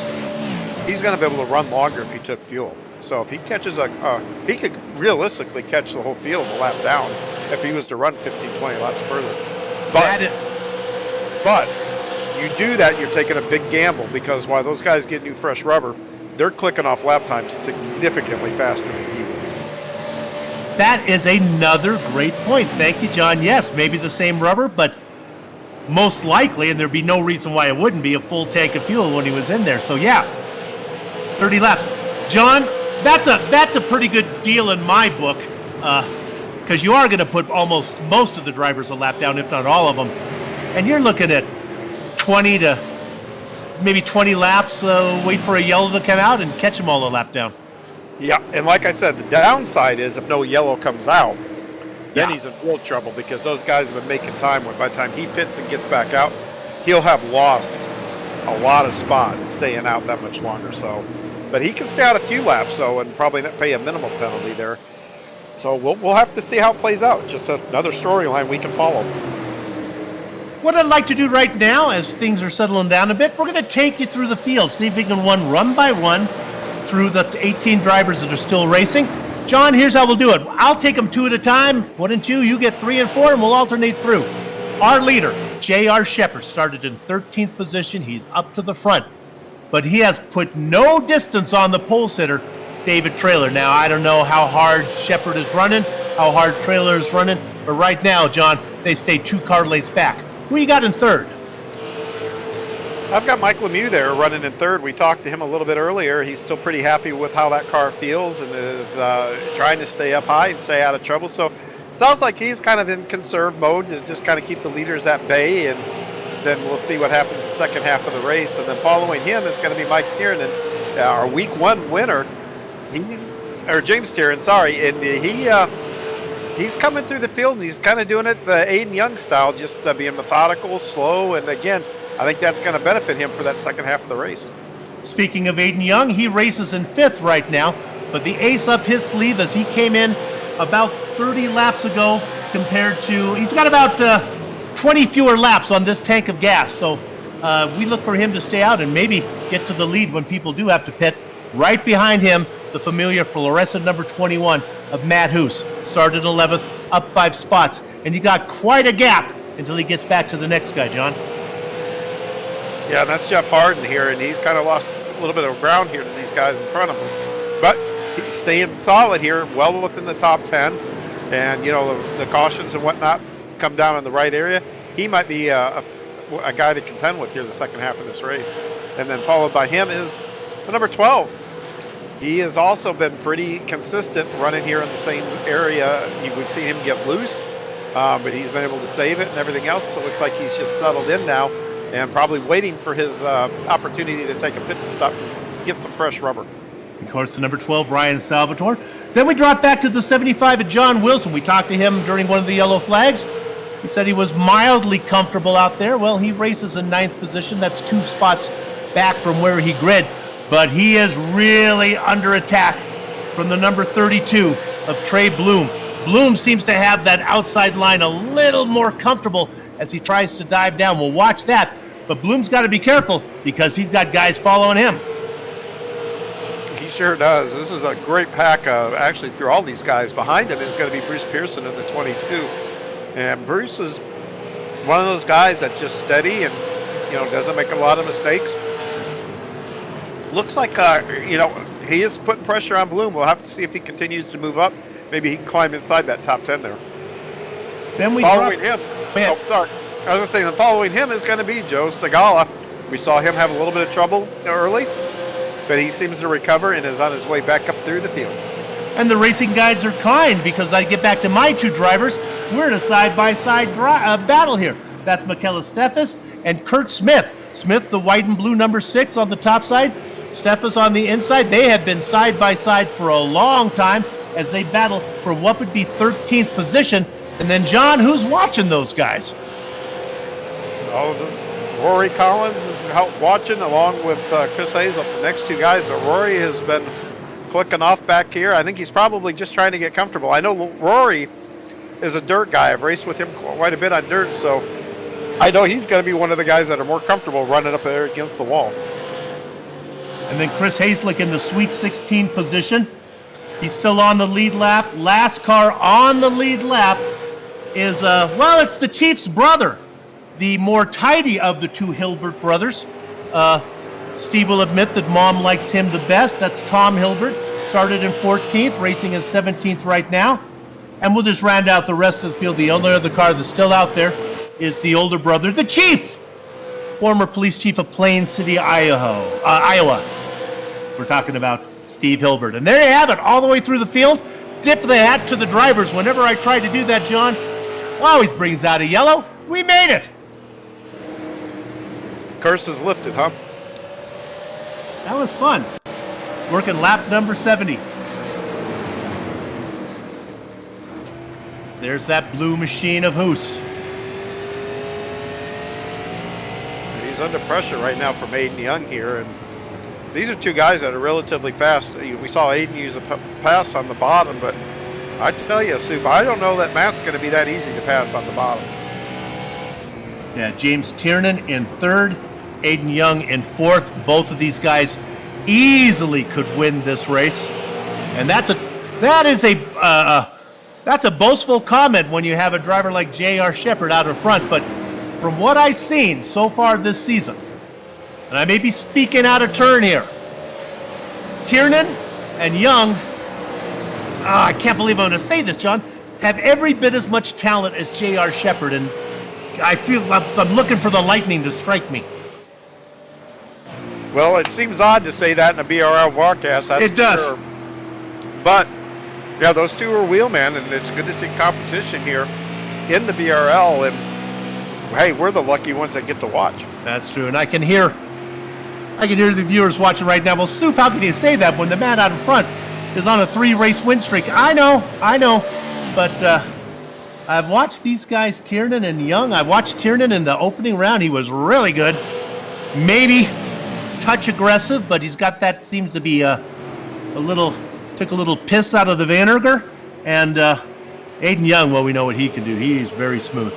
[SPEAKER 3] He's gonna be able to run longer if he took fuel. So if he catches he could realistically catch the whole field a lap down if he was to run 15, 20 laps further. But you do that, you're taking a big gamble, because while those guys get new fresh rubber, they're clicking off lap times significantly faster than he would.
[SPEAKER 1] That is another great point. Thank you, John. Yes, maybe the same rubber, but most likely, and there'd be no reason why it wouldn't be, a full tank of fuel when he was in there. So yeah, 30 laps. John, that's a pretty good deal in my book, because you are going to put almost most of the drivers a lap down, if not all of them, and you're looking at 20 to maybe 20 laps. Wait for a yellow to come out and catch them all a lap down.
[SPEAKER 3] Yeah, and like I said, the downside is if no yellow comes out, then he's in real trouble, because those guys have been making time when by the time he pits and gets back out, he'll have lost a lot of spot staying out that much longer. So, but he can stay out a few laps, though, and probably not pay a minimal penalty there. So we'll have to see how it plays out. Just another storyline we can follow.
[SPEAKER 1] What I'd like to do right now, as things are settling down a bit, we're going to take you through the field, see if we can run by one through the 18 drivers that are still racing. John, here's how we'll do it. I'll take them 2 at a time, 1 and 2, you get 3 and 4, and we'll alternate through. Our leader, J.R. Shepard, started in 13th position. He's up to the front, but he has put no distance on the pole sitter, David Traylor. Now, I don't know how hard Shepard is running, how hard Traylor is running, but right now, John, they stay 2 car lengths back. Who you got in third?
[SPEAKER 3] I've got Mike Lemieux there running in third. We talked to him a little bit earlier. He's still pretty happy with how that car feels and is trying to stay up high and stay out of trouble. So it sounds like he's kind of in conserve mode to just kind of keep the leaders at bay, and then we'll see what happens the second half of the race. And then following him is going to be Mike Tiernan, our week 1 winner. James Tiernan, sorry, and he's coming through the field, and he's kind of doing it the Aiden Young style, just being methodical, slow, and again, I think that's going to benefit him for that second half of the race.
[SPEAKER 1] Speaking of Aiden Young, he races in 5th right now, but the ace up his sleeve as he came in about 30 laps ago compared to, he's got about 20 fewer laps on this tank of gas, so we look for him to stay out and maybe get to the lead when people do have to pit. Right behind him, the familiar fluorescent number 21 of Matt Hoos, started 11th, up 5 spots, and he got quite a gap until he gets back to the next guy, John.
[SPEAKER 3] Yeah, that's Jeff Harden here, and he's kind of lost a little bit of ground here to these guys in front of him. But he's staying solid here, well within the top 10. And, you know, the cautions and whatnot come down in the right area. He might be a guy to contend with here the second half of this race. And then followed by him is the number 12. He has also been pretty consistent running here in the same area. We've seen him get loose, but he's been able to save it and everything else. So it looks like he's just settled in now and probably waiting for his opportunity to take a pit stop and get some fresh rubber.
[SPEAKER 1] Of course, the number 12, Ryan Salvatore. Then we drop back to the 75 of John Wilson. We talked to him during one of the yellow flags. He said he was mildly comfortable out there. Well, he races in 9th position. That's 2 spots back from where he grid. But he is really under attack from the number 32 of Trey Bloom. Bloom seems to have that outside line a little more comfortable as he tries to dive down. We'll watch that. But Bloom's got to be careful because he's got guys following him.
[SPEAKER 3] He sure does. This is a great pack actually through all these guys. Behind him is going to be Bruce Pearson in the 22. And Bruce is one of those guys that's just steady and, you know, doesn't make a lot of mistakes. Looks like, you know, he is putting pressure on Bloom. We'll have to see if he continues to move up. Maybe he can climb inside that top 10 there.
[SPEAKER 1] Then we
[SPEAKER 3] following him. Oh, sorry. I was going to say, following him is going to be Joe Segala. We saw him have a little bit of trouble early, but he seems to recover and is on his way back up through the field.
[SPEAKER 1] And the racing guides are kind because I get back to my 2 drivers. We're in a side-by-side battle here. That's Michaela Steffes and Kurt Smith. Smith, the white and blue number 6 on the top side. Steffes on the inside. They have been side-by-side for a long time as they battle for what would be 13th position. And then, John, who's watching those guys?
[SPEAKER 3] Oh, Rory Collins is out watching along with Chris Hazel, the next 2 guys. But Rory has been clicking off back here. I think he's probably just trying to get comfortable. I know Rory is a dirt guy. I've raced with him quite a bit on dirt, so I know he's going to be one of the guys that are more comfortable running up there against the wall.
[SPEAKER 1] And then Chris Haslick in the Sweet 16 position. He's still on the lead lap. Last car on the lead lap is, well, it's the Chief's brother, the more tidy of the two Hilbert brothers. Steve will admit that Mom likes him the best. That's Tom Hilbert. Started in 14th, racing in 17th right now. And we'll just round out the rest of the field. The only other car that's still out there is the older brother, the Chief, former police chief of Plain City, Iowa. We're talking about Steve Hilbert. And there you have it, all the way through the field. Dip the hat to the drivers. Whenever I try to do that, John, always brings out a yellow. We made it.
[SPEAKER 3] Curse is lifted, huh?
[SPEAKER 1] That was fun. Working lap number 70. There's that blue machine of Hoos.
[SPEAKER 3] He's under pressure right now from Aiden Young here, and these are two guys that are relatively fast. We saw Aiden use a pass on the bottom, but I tell you, Soup, I don't know that Matt's going to be that easy to pass on the bottom.
[SPEAKER 1] Yeah, James Tiernan in third, Aiden Young in fourth. Both of these guys easily could win this race, and that's a boastful comment when you have a driver like J.R. Shepard out in front. But from what I've seen so far this season, and I may be speaking out of turn here, Tiernan and Young, I can't believe I'm going to say this, John, have every bit as much talent as J.R. Shepard, and I feel I'm looking for the lightning to strike me.
[SPEAKER 3] Well, it seems odd to say that in a BRL broadcast. It
[SPEAKER 1] does.
[SPEAKER 3] Sure. But, yeah, those two are wheelmen, and it's good to see competition here in the BRL, and, hey, we're the lucky ones that get to watch.
[SPEAKER 1] That's true, and I can hear the viewers watching right now. Well, Soup, how can you say that when the man out in front is on a 3-race win streak? I know, but I've watched these guys, Tiernan and Young. I watched Tiernan in the opening round. He was really good. Maybe touch aggressive, but he's got that, seems to be took a little piss out of the vinegar. And Aiden Young, well, we know what he can do. He's very smooth.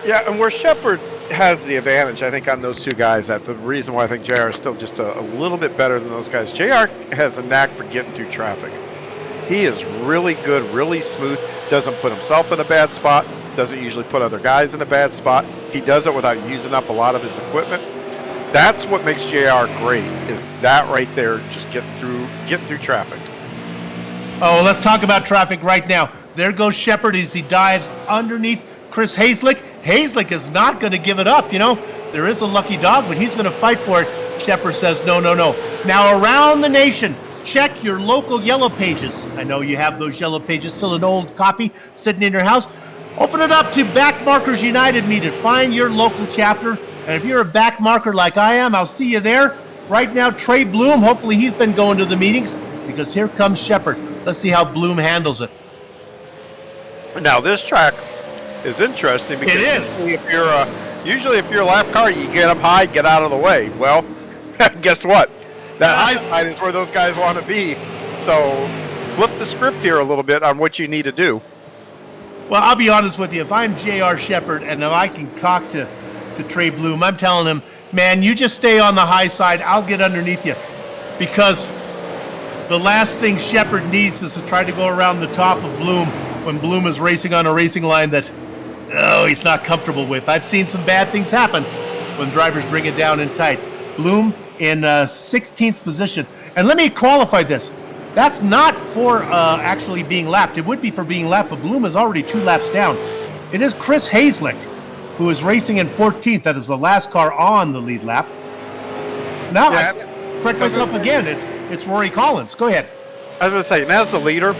[SPEAKER 3] Yeah, and where Shepard has the advantage, I think, on those two guys, that the reason why I think JR is still just a little bit better than those guys, JR has a knack for getting through traffic. He is really good, really smooth, doesn't put himself in a bad spot, doesn't usually put other guys in a bad spot. He does it without using up a lot of his equipment. That's what makes JR great, is that right there, just getting through traffic.
[SPEAKER 1] Oh, let's talk about traffic right now. There goes Shepard as he dives underneath Chris Haslick. Haslick is not going to give it up, you know. There is a lucky dog, but he's going to fight for it. Shepard says, no. Now, around the nation, check your local yellow pages. I know you have those yellow pages, still an old copy sitting in your house. Open it up to Backmarkers United meeting. Find your local chapter. And if you're a backmarker like I am, I'll see you there. Right now, Trey Bloom, hopefully he's been going to the meetings, because here comes Shepard. Let's see how Bloom handles it.
[SPEAKER 3] Now, this track is interesting because
[SPEAKER 1] it is.
[SPEAKER 3] Usually if you're a lap car, you get up high, get out of the way. Well, guess what? That high side is where those guys want to be. So flip the script here a little bit on what you need to do.
[SPEAKER 1] Well, I'll be honest with you. If I'm J.R. Shepard and if I can talk to Trey Bloom, I'm telling him, man, you just stay on the high side. I'll get underneath you. Because the last thing Shepard needs is to try to go around the top of Bloom when Bloom is racing on a racing line that, he's not comfortable with. I've seen some bad things happen when drivers bring it down in tight. Bloom in 16th position. And let me qualify this. That's not for actually being lapped. It would be for being lapped, but Bloom is already 2 laps down. It is Chris Haslick, who is racing in 14th. That is the last car on the lead lap. Now, I correct myself again. It's Rory Collins. Go ahead.
[SPEAKER 3] I was going to say, and as the leader,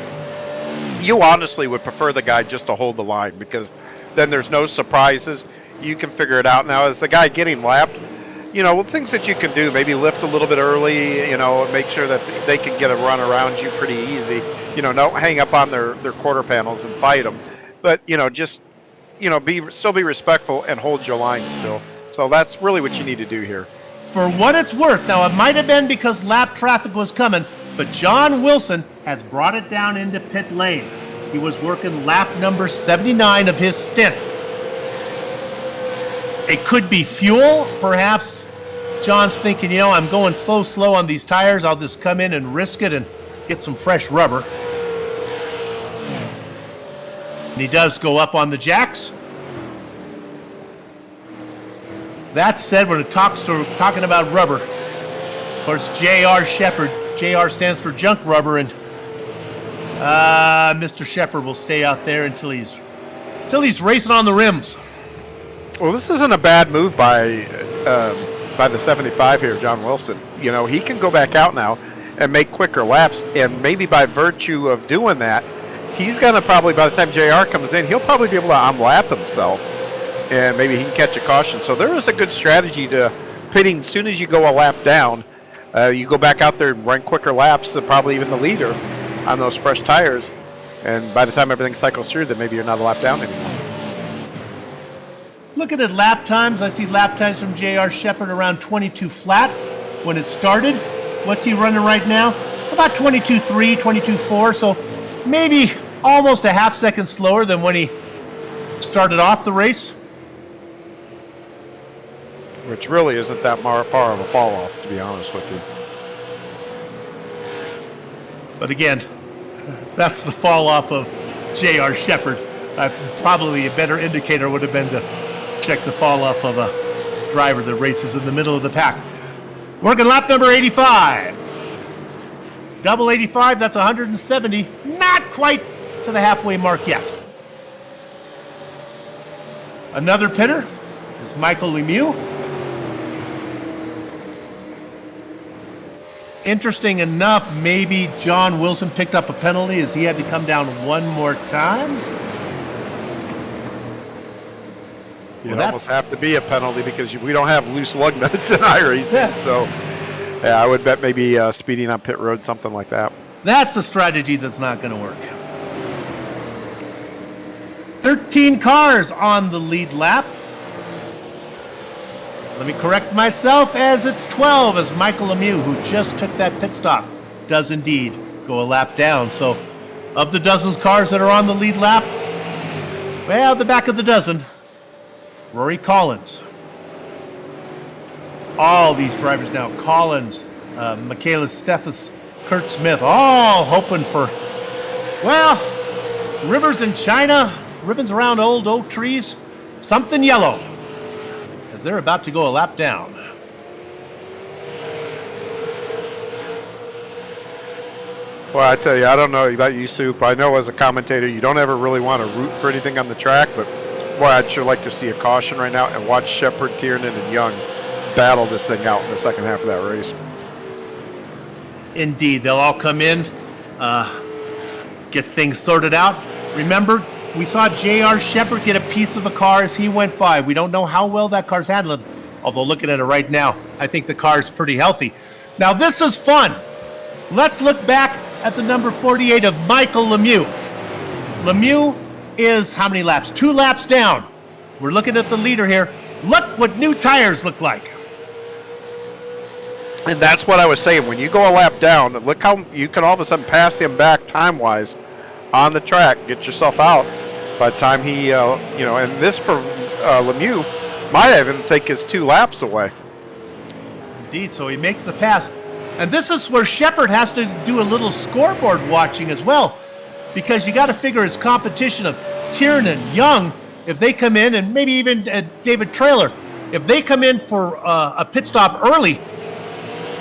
[SPEAKER 3] you honestly would prefer the guy just to hold the line, because then there's no surprises. You can figure it out. Now, as the guy getting lapped, things that you can do, maybe lift a little bit early, make sure that they can get a run around you pretty easy. Don't hang up on their quarter panels and fight them. But, still be respectful and hold your line still. So that's really what you need to do here.
[SPEAKER 1] For what it's worth, now it might have been because lap traffic was coming, but John Wilson has brought it down into pit lane. He was working lap number 79 of his stint. It could be fuel, perhaps. John's thinking, I'm going slow on these tires. I'll just come in and risk it and get some fresh rubber. And he does go up on the jacks. That said, when it talking about rubber, of course, J.R. Shepard. J.R. stands for junk rubber, and Mr. Shepard will stay out there until he's racing on the rims.
[SPEAKER 3] Well, this isn't a bad move by the 75 here, John Wilson. He can go back out now and make quicker laps, and maybe by virtue of doing that, he's going to probably, by the time JR comes in, he'll probably be able to unlap himself, and maybe he can catch a caution. So there is a good strategy to pitting as soon as you go a lap down. You go back out there and run quicker laps than probably even the leader on those fresh tires, and by the time everything cycles through, then maybe you're not a lap down anymore.
[SPEAKER 1] Looking at lap times, I see lap times from J.R. Shepard around 22 flat when it started. What's he running right now? About 22.3, 22.4, so maybe almost a half second slower than when he started off the race.
[SPEAKER 3] Which really isn't that far of a fall off, to be honest with you.
[SPEAKER 1] But again, that's the fall off of J.R. Shepard. Probably a better indicator would have been to check the fall off of a driver that races in the middle of the pack. Working lap number 85. Double 85, that's 170. Not quite to the halfway mark yet. Another pitter is Michael Lemieux. Interesting enough, maybe John Wilson picked up a penalty as he had to come down one more time.
[SPEAKER 3] It almost have to be a penalty because we don't have loose lug nuts in iRacing. Yeah. So, I would bet maybe speeding on pit road, something like that.
[SPEAKER 1] That's a strategy that's not going to work. 13 cars on the lead lap. Let me correct myself, as it's 12, as Michael Lemieux, who just took that pit stop, does indeed go a lap down. So, of the dozens of cars that are on the lead lap, well, the back of the dozen, Rory Collins. All these drivers now, Collins, Michaelis Steffes, Kurt Smith, all hoping for, well, rivers in China, ribbons around old oak trees, something yellow, as they're about to go a lap down.
[SPEAKER 3] Well, I tell you, I don't know about you, Soup. I know as a commentator, you don't ever really want to root for anything on the track, but boy, I'd sure like to see a caution right now and watch Shepard, Tiernan, and Young battle this thing out in the second half of that race.
[SPEAKER 1] Indeed, they'll all come in, get things sorted out. Remember, we saw J.R. Shepard get a piece of a car as he went by. We don't know how well that car's handling, although looking at it right now, I think the car's pretty healthy. Now, this is fun. Let's look back at the number 48 of Michael Lemieux. Lemieux is how many laps? 2 laps down. We're looking at the leader here. Look what new tires look like.
[SPEAKER 3] And that's what I was saying. When you go a lap down, look how you can all of a sudden pass him back time-wise on the track, get yourself out by the time he, and this for Lemieux might even take his 2 laps away.
[SPEAKER 1] Indeed, so he makes the pass. And this is where Shepard has to do a little scoreboard watching as well, because you got to figure his competition of Tiernan, Young, if they come in, and maybe even David Traylor, if they come in for a pit stop early,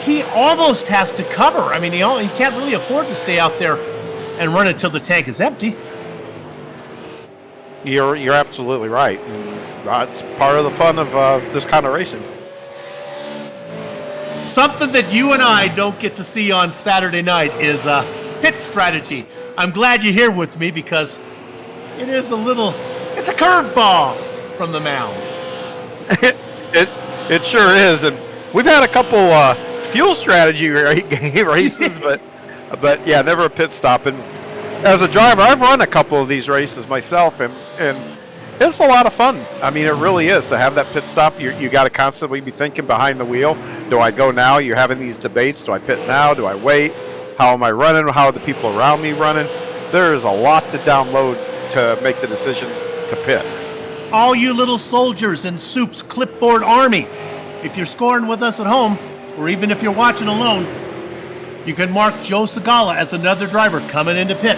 [SPEAKER 1] he almost has to cover. I mean, he can't really afford to stay out there and run it till the tank is empty.
[SPEAKER 3] You're absolutely right. And that's part of the fun of this kind of racing.
[SPEAKER 1] Something that you and I don't get to see on Saturday night is pit strategy. I'm glad you're here with me because it's a curveball from the mound.
[SPEAKER 3] It sure is, and we've had a couple fuel strategy races, but yeah, never a pit stop. And as a driver, I've run a couple of these races myself, and it's a lot of fun. I mean, it really is to have that pit stop. You got to constantly be thinking behind the wheel. Do I go now? You're having these debates. Do I pit now? Do I wait? How am I running? How are the people around me running? There is a lot to download to make the decision to pit.
[SPEAKER 1] all you little soldiers in Soup's clipboard army, if you're scoring with us at home, or even if you're watching alone, you can mark Joe Segala as another driver coming into pit.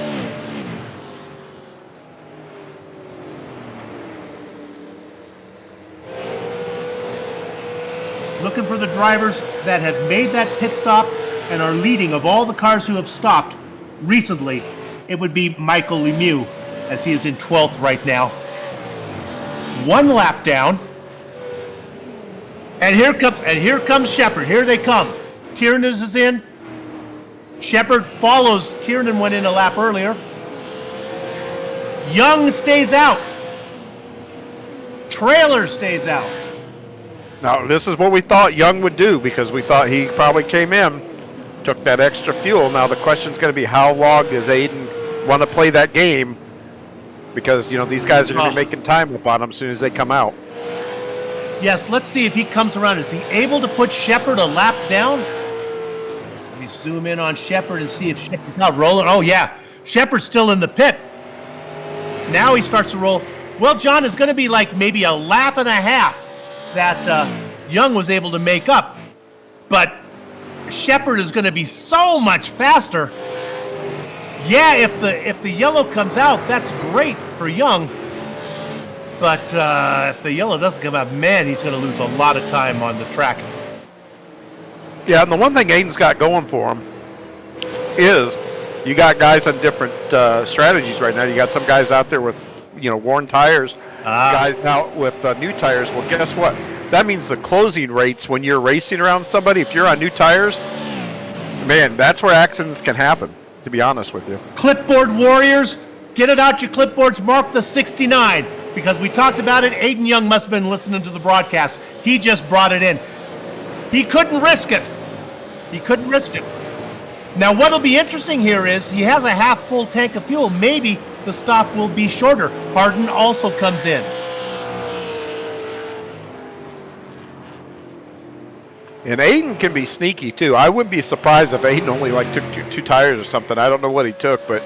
[SPEAKER 1] Looking for the drivers that have made that pit stop and are leading of all the cars who have stopped recently. It would be Michael Lemieux, as he is in 12th right now. 1 lap down. And here comes Shepard. Here they come. Tiernan is in. Shepard follows. Tiernan went in a lap earlier. Young stays out. Trailer stays out.
[SPEAKER 3] Now, this is what we thought Young would do, because we thought he probably came in, took that extra fuel. Now, the question's going to be, how long does Aiden want to play that game? Because, you know, these guys are going to be making time up on him as soon as they come out.
[SPEAKER 1] Yes, let's see if he comes around. Is he able to put Shepard a lap down? Let me zoom in on Shepard and see if Shepard's not rolling. Oh, yeah. Shepard's still in the pit. Now he starts to roll. Well, John, is going to be like maybe a lap and a half that Young was able to make up. But Shepard is going to be so much faster. Yeah, if the yellow comes out, that's great for Young. But if the yellow doesn't come out, man, he's going to lose a lot of time on the track.
[SPEAKER 3] Yeah, and the one thing Aiden's got going for him is you got guys on different strategies right now. You got some guys out there with, you know, worn tires, guys out with new tires. Well, guess what? That means the closing rates when you're racing around somebody, if you're on new tires, man, that's where accidents can happen, to be honest with you.
[SPEAKER 1] Clipboard warriors, get it out your clipboards, mark the 69, because we talked about it. Aiden Young must have been listening to the broadcast. He just brought it in. He couldn't risk it. Now, what'll be interesting here is he has a half full tank of fuel. Maybe the stop will be shorter. Harden also comes in.
[SPEAKER 3] And Aiden can be sneaky too. I wouldn't be surprised if Aiden only like took two tires or something. I don't know what he took, but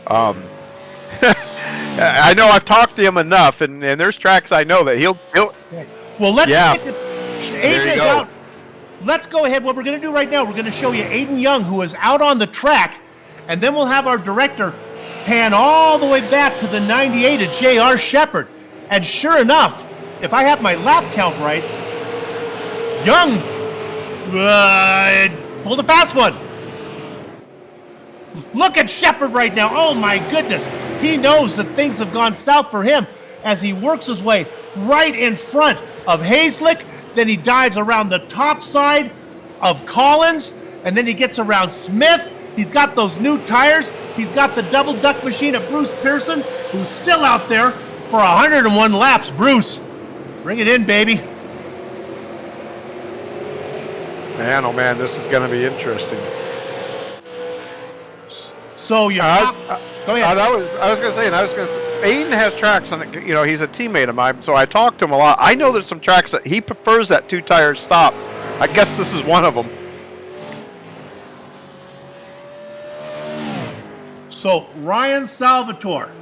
[SPEAKER 3] I know I've talked to him enough, and there's tracks I know that he'll
[SPEAKER 1] Well, let's
[SPEAKER 3] yeah.
[SPEAKER 1] Aiden is out. Let's go ahead. What we're going to do right now, we're going to show you Aiden Young, who is out on the track, and then we'll have our director pan all the way back to the 98 of J.R. Shepard. And sure enough, if I have my lap count right, Young pulled a fast one. Look at Shepard right now. Oh, my goodness. He knows that things have gone south for him as he works his way right in front of Hazlick. Then he dives around the top side of Collins, and then he gets around Smith. He's got those new tires. He's got the double duck machine of Bruce Pearson, who's still out there for 101 laps. Bruce, bring it in, baby.
[SPEAKER 3] Man, oh man, this is going to be interesting.
[SPEAKER 1] So you
[SPEAKER 3] go
[SPEAKER 1] ahead.
[SPEAKER 3] I was going to say, Aiden has tracks on it. You know, he's a teammate of mine, so I talk to him a lot. I know there's some tracks that he prefers that two-tire stop. I guess this is one of them.
[SPEAKER 1] So Ryan Salvatore,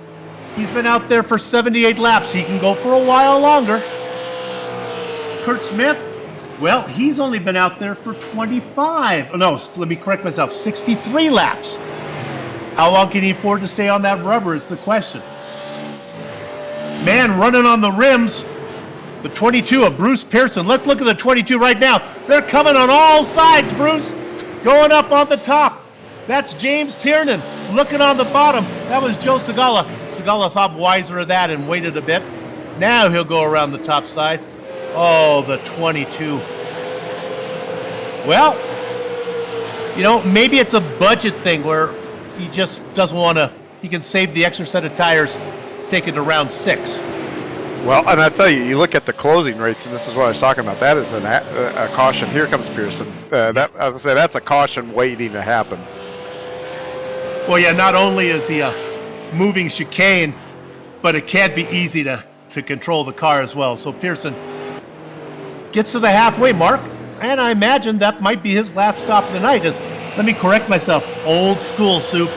[SPEAKER 1] he's been out there for 78 laps. He can go for a while longer. Kurt Smith, well, he's only been out there for 25. Oh, no, let me correct myself. 63 laps. How long can he afford to stay on that rubber is the question. Man, running on the rims, the 22 of Bruce Pearson. Let's look at the 22 right now. They're coming on all sides, Bruce. Going up on the top. That's James Tiernan. Looking on the bottom, that was Joe Segala. Segala thought wiser of that and waited a bit. Now he'll go around the top side. Oh, the 22. Well, you know, maybe it's a budget thing where he just doesn't want to, he can save the extra set of tires, take it to round 6.
[SPEAKER 3] Well, and I tell you, you look at the closing rates, and this is what I was talking about. That is a caution. Here comes Pearson. As I say, that's a caution waiting to happen.
[SPEAKER 1] Well, yeah, not only is he a moving chicane, but it can't be easy to control the car as well. So Pearson gets to the halfway mark, and I imagine that might be his last stop of the night. Let me correct myself. Old school, Soup.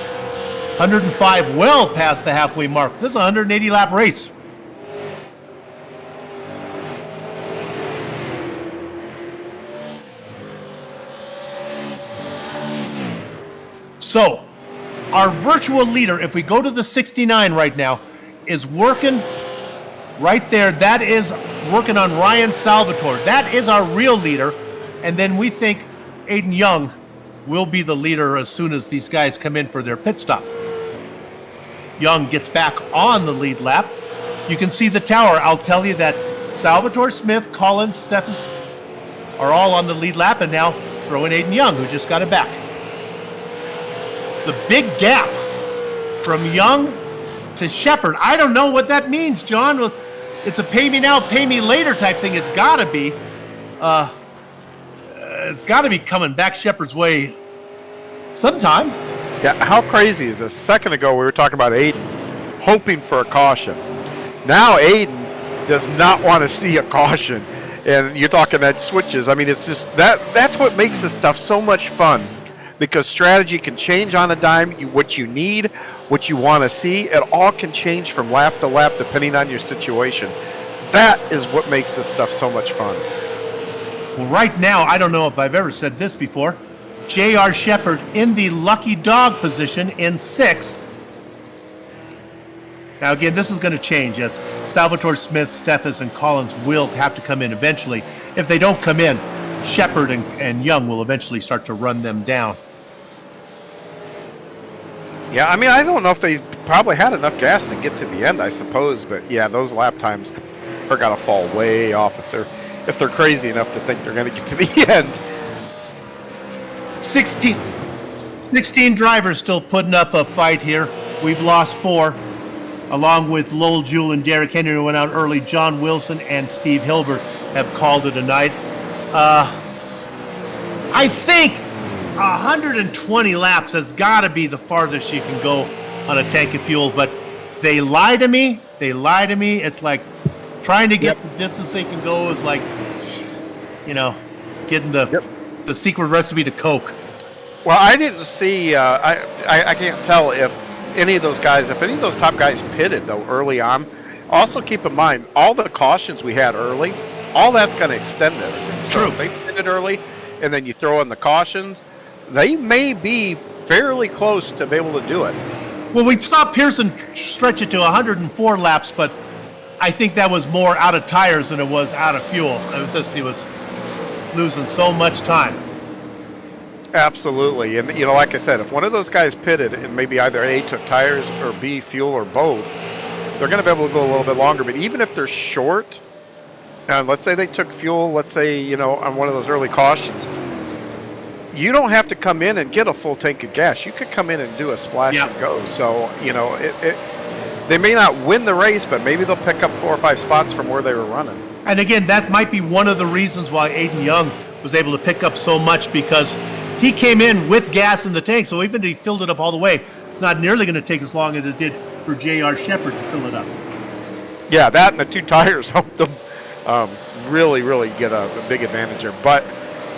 [SPEAKER 1] 105, well past the halfway mark. This is a 180 lap race. So, our virtual leader, if we go to the 69 right now, is working right there. That is working on Ryan Salvatore. That is our real leader. And then we think Aiden Young will be the leader as soon as these guys come in for their pit stop. Young gets back on the lead lap. You can see the tower. I'll tell you that Salvatore Smith, Collins, Steffes are all on the lead lap, and now throw in Aiden Young, who just got it back. The big gap from Young to Shepard. I don't know what that means, John. It's a pay me now, pay me later type thing. It's got to be. It's got to be coming back Shepard's way sometime.
[SPEAKER 3] Yeah, how crazy is this? A second ago, we were talking about Aiden hoping for a caution. Now Aiden does not want to see a caution. And you're talking that switches. I mean, it's just that's what makes this stuff so much fun, because strategy can change on a dime. What you need, what you want to see, it all can change from lap to lap depending on your situation. That is what makes this stuff so much fun.
[SPEAKER 1] Well, right now, I don't know if I've ever said this before, J.R. Shepard in the lucky dog position in 6th. Now, again, this is going to change as Salvatore Smith, Steffes, and Collins will have to come in eventually. If they don't come in, Shepard and Young will eventually start to run them down.
[SPEAKER 3] Yeah, I mean, I don't know if they probably had enough gas to get to the end, I suppose. But, yeah, those lap times are going to fall way off if they're crazy enough to think they're going to get to the end.
[SPEAKER 1] 16 drivers still putting up a fight here. We've lost 4. Along with Lowell Jewell and Derek Henry, who went out early. John Wilson and Steve Hilbert have called it a night. I think 120 laps has got to be the farthest you can go on a tank of fuel, but they lie to me. It's like trying to get the distance they can go is like, getting the secret recipe to Coke.
[SPEAKER 3] Well, I didn't see, I can't tell if any of those top guys pitted, though, early on. Also, keep in mind, all the cautions we had early, all that's going to extend everything.
[SPEAKER 1] True.
[SPEAKER 3] So if they pitted early, and then you throw in the cautions, they may be fairly close to be able to do it.
[SPEAKER 1] Well, we saw Pearson stretch it to 104 laps, but I think that was more out of tires than it was out of fuel. It was just he was losing so much time.
[SPEAKER 3] Absolutely. And, like I said, if one of those guys pitted and maybe either A, took tires, or B, fuel, or both, they're going to be able to go a little bit longer. But even if they're short, and let's say they took fuel, let's say, on one of those early cautions, you don't have to come in and get a full tank of gas. You could come in and do a splash and go. So, they may not win the race, but maybe they'll pick up 4 or 5 spots from where they were running.
[SPEAKER 1] And again, that might be one of the reasons why Aiden Young was able to pick up so much, because he came in with gas in the tank, so even if he filled it up all the way, it's not nearly going to take as long as it did for J.R. Shepard to fill it up.
[SPEAKER 3] Yeah, that and the 2 tires helped them really, really get a big advantage there. But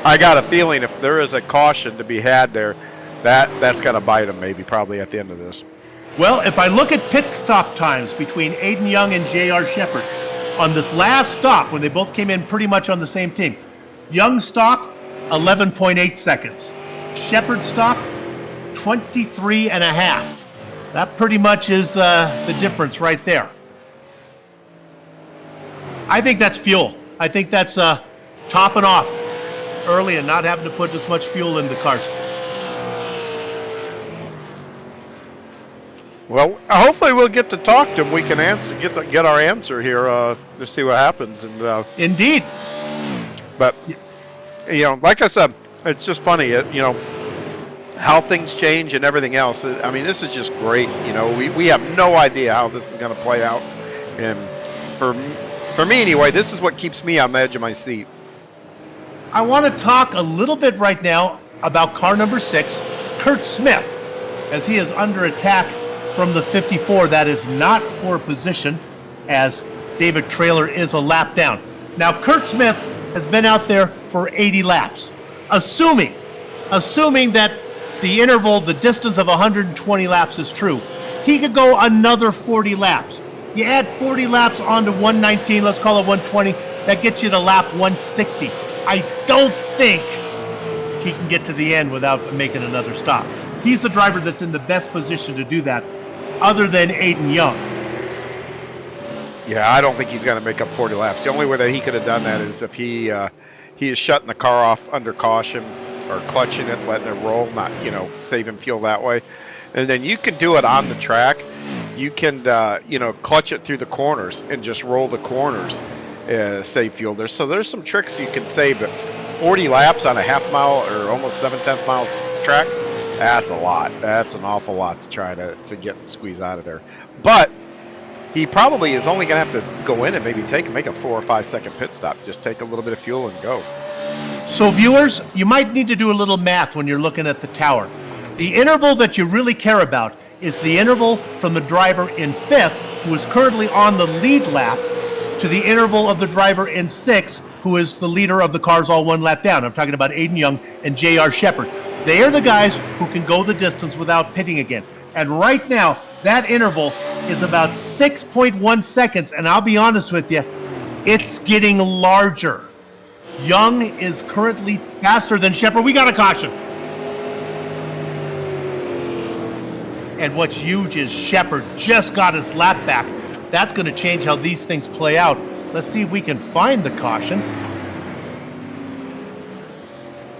[SPEAKER 3] I got a feeling if there is a caution to be had there, that's going to bite them probably at the end of this.
[SPEAKER 1] Well, if I look at pit stop times between Aiden Young and J.R. Shepard, on this last stop, when they both came in pretty much on the same team, Young stop, 11.8 seconds. Shepard stop, 23 and a half. That pretty much is the difference right there. I think that's fuel. I think that's topping off early and not having to put as much fuel in the cars.
[SPEAKER 3] Well, hopefully we'll get to talk to him. We can get our answer here to see what happens. And
[SPEAKER 1] Indeed.
[SPEAKER 3] But like I said, it's just funny, how things change and everything else. I mean, this is just great. We have no idea how this is going to play out. And for me anyway, this is what keeps me on the edge of my seat.
[SPEAKER 1] I want to talk a little bit right now about car number 6, Kurt Smith, as he is under attack from the 54. That is not for position, as David Traylor is a lap down. Now, Kurt Smith has been out there for 80 laps. Assuming that the interval, the distance of 120 laps is true, he could go another 40 laps. You add 40 laps onto 119, let's call it 120, that gets you to lap 160. I don't think he can get to the end without making another stop. he's the driver that's in the best position to do that, other than Aiden Young.
[SPEAKER 3] Yeah, I don't think he's going to make up 40 laps. The only way that he could have done that is if he is shutting the car off under caution or clutching it, letting it roll, not, saving fuel that way. And then you can do it on the track. You can, clutch it through the corners and just roll the corners, save fuel. So there's some tricks you can save, but 40 laps on a half mile or almost 7/10 miles track, that's a lot. That's an awful lot to try to squeeze out of there. But he probably is only going to have to go in and maybe make a 4 or 5 second pit stop. Just take a little bit of fuel and go.
[SPEAKER 1] So viewers, you might need to do a little math when you're looking at the tower. The interval that you really care about is the interval from the driver in 5th, who is currently on the lead lap, to the interval of the driver in 6th, who is the leader of the cars all 1 lap down. I'm talking about Aiden Young and J.R. Shepard. They are the guys who can go the distance without pitting again. And right now, that interval is about 6.1 seconds, and I'll be honest with you, it's getting larger. Young is currently faster than Shepard. We got a caution. And what's huge is Shepard just got his lap back. That's going to change how these things play out. Let's see if we can find the caution.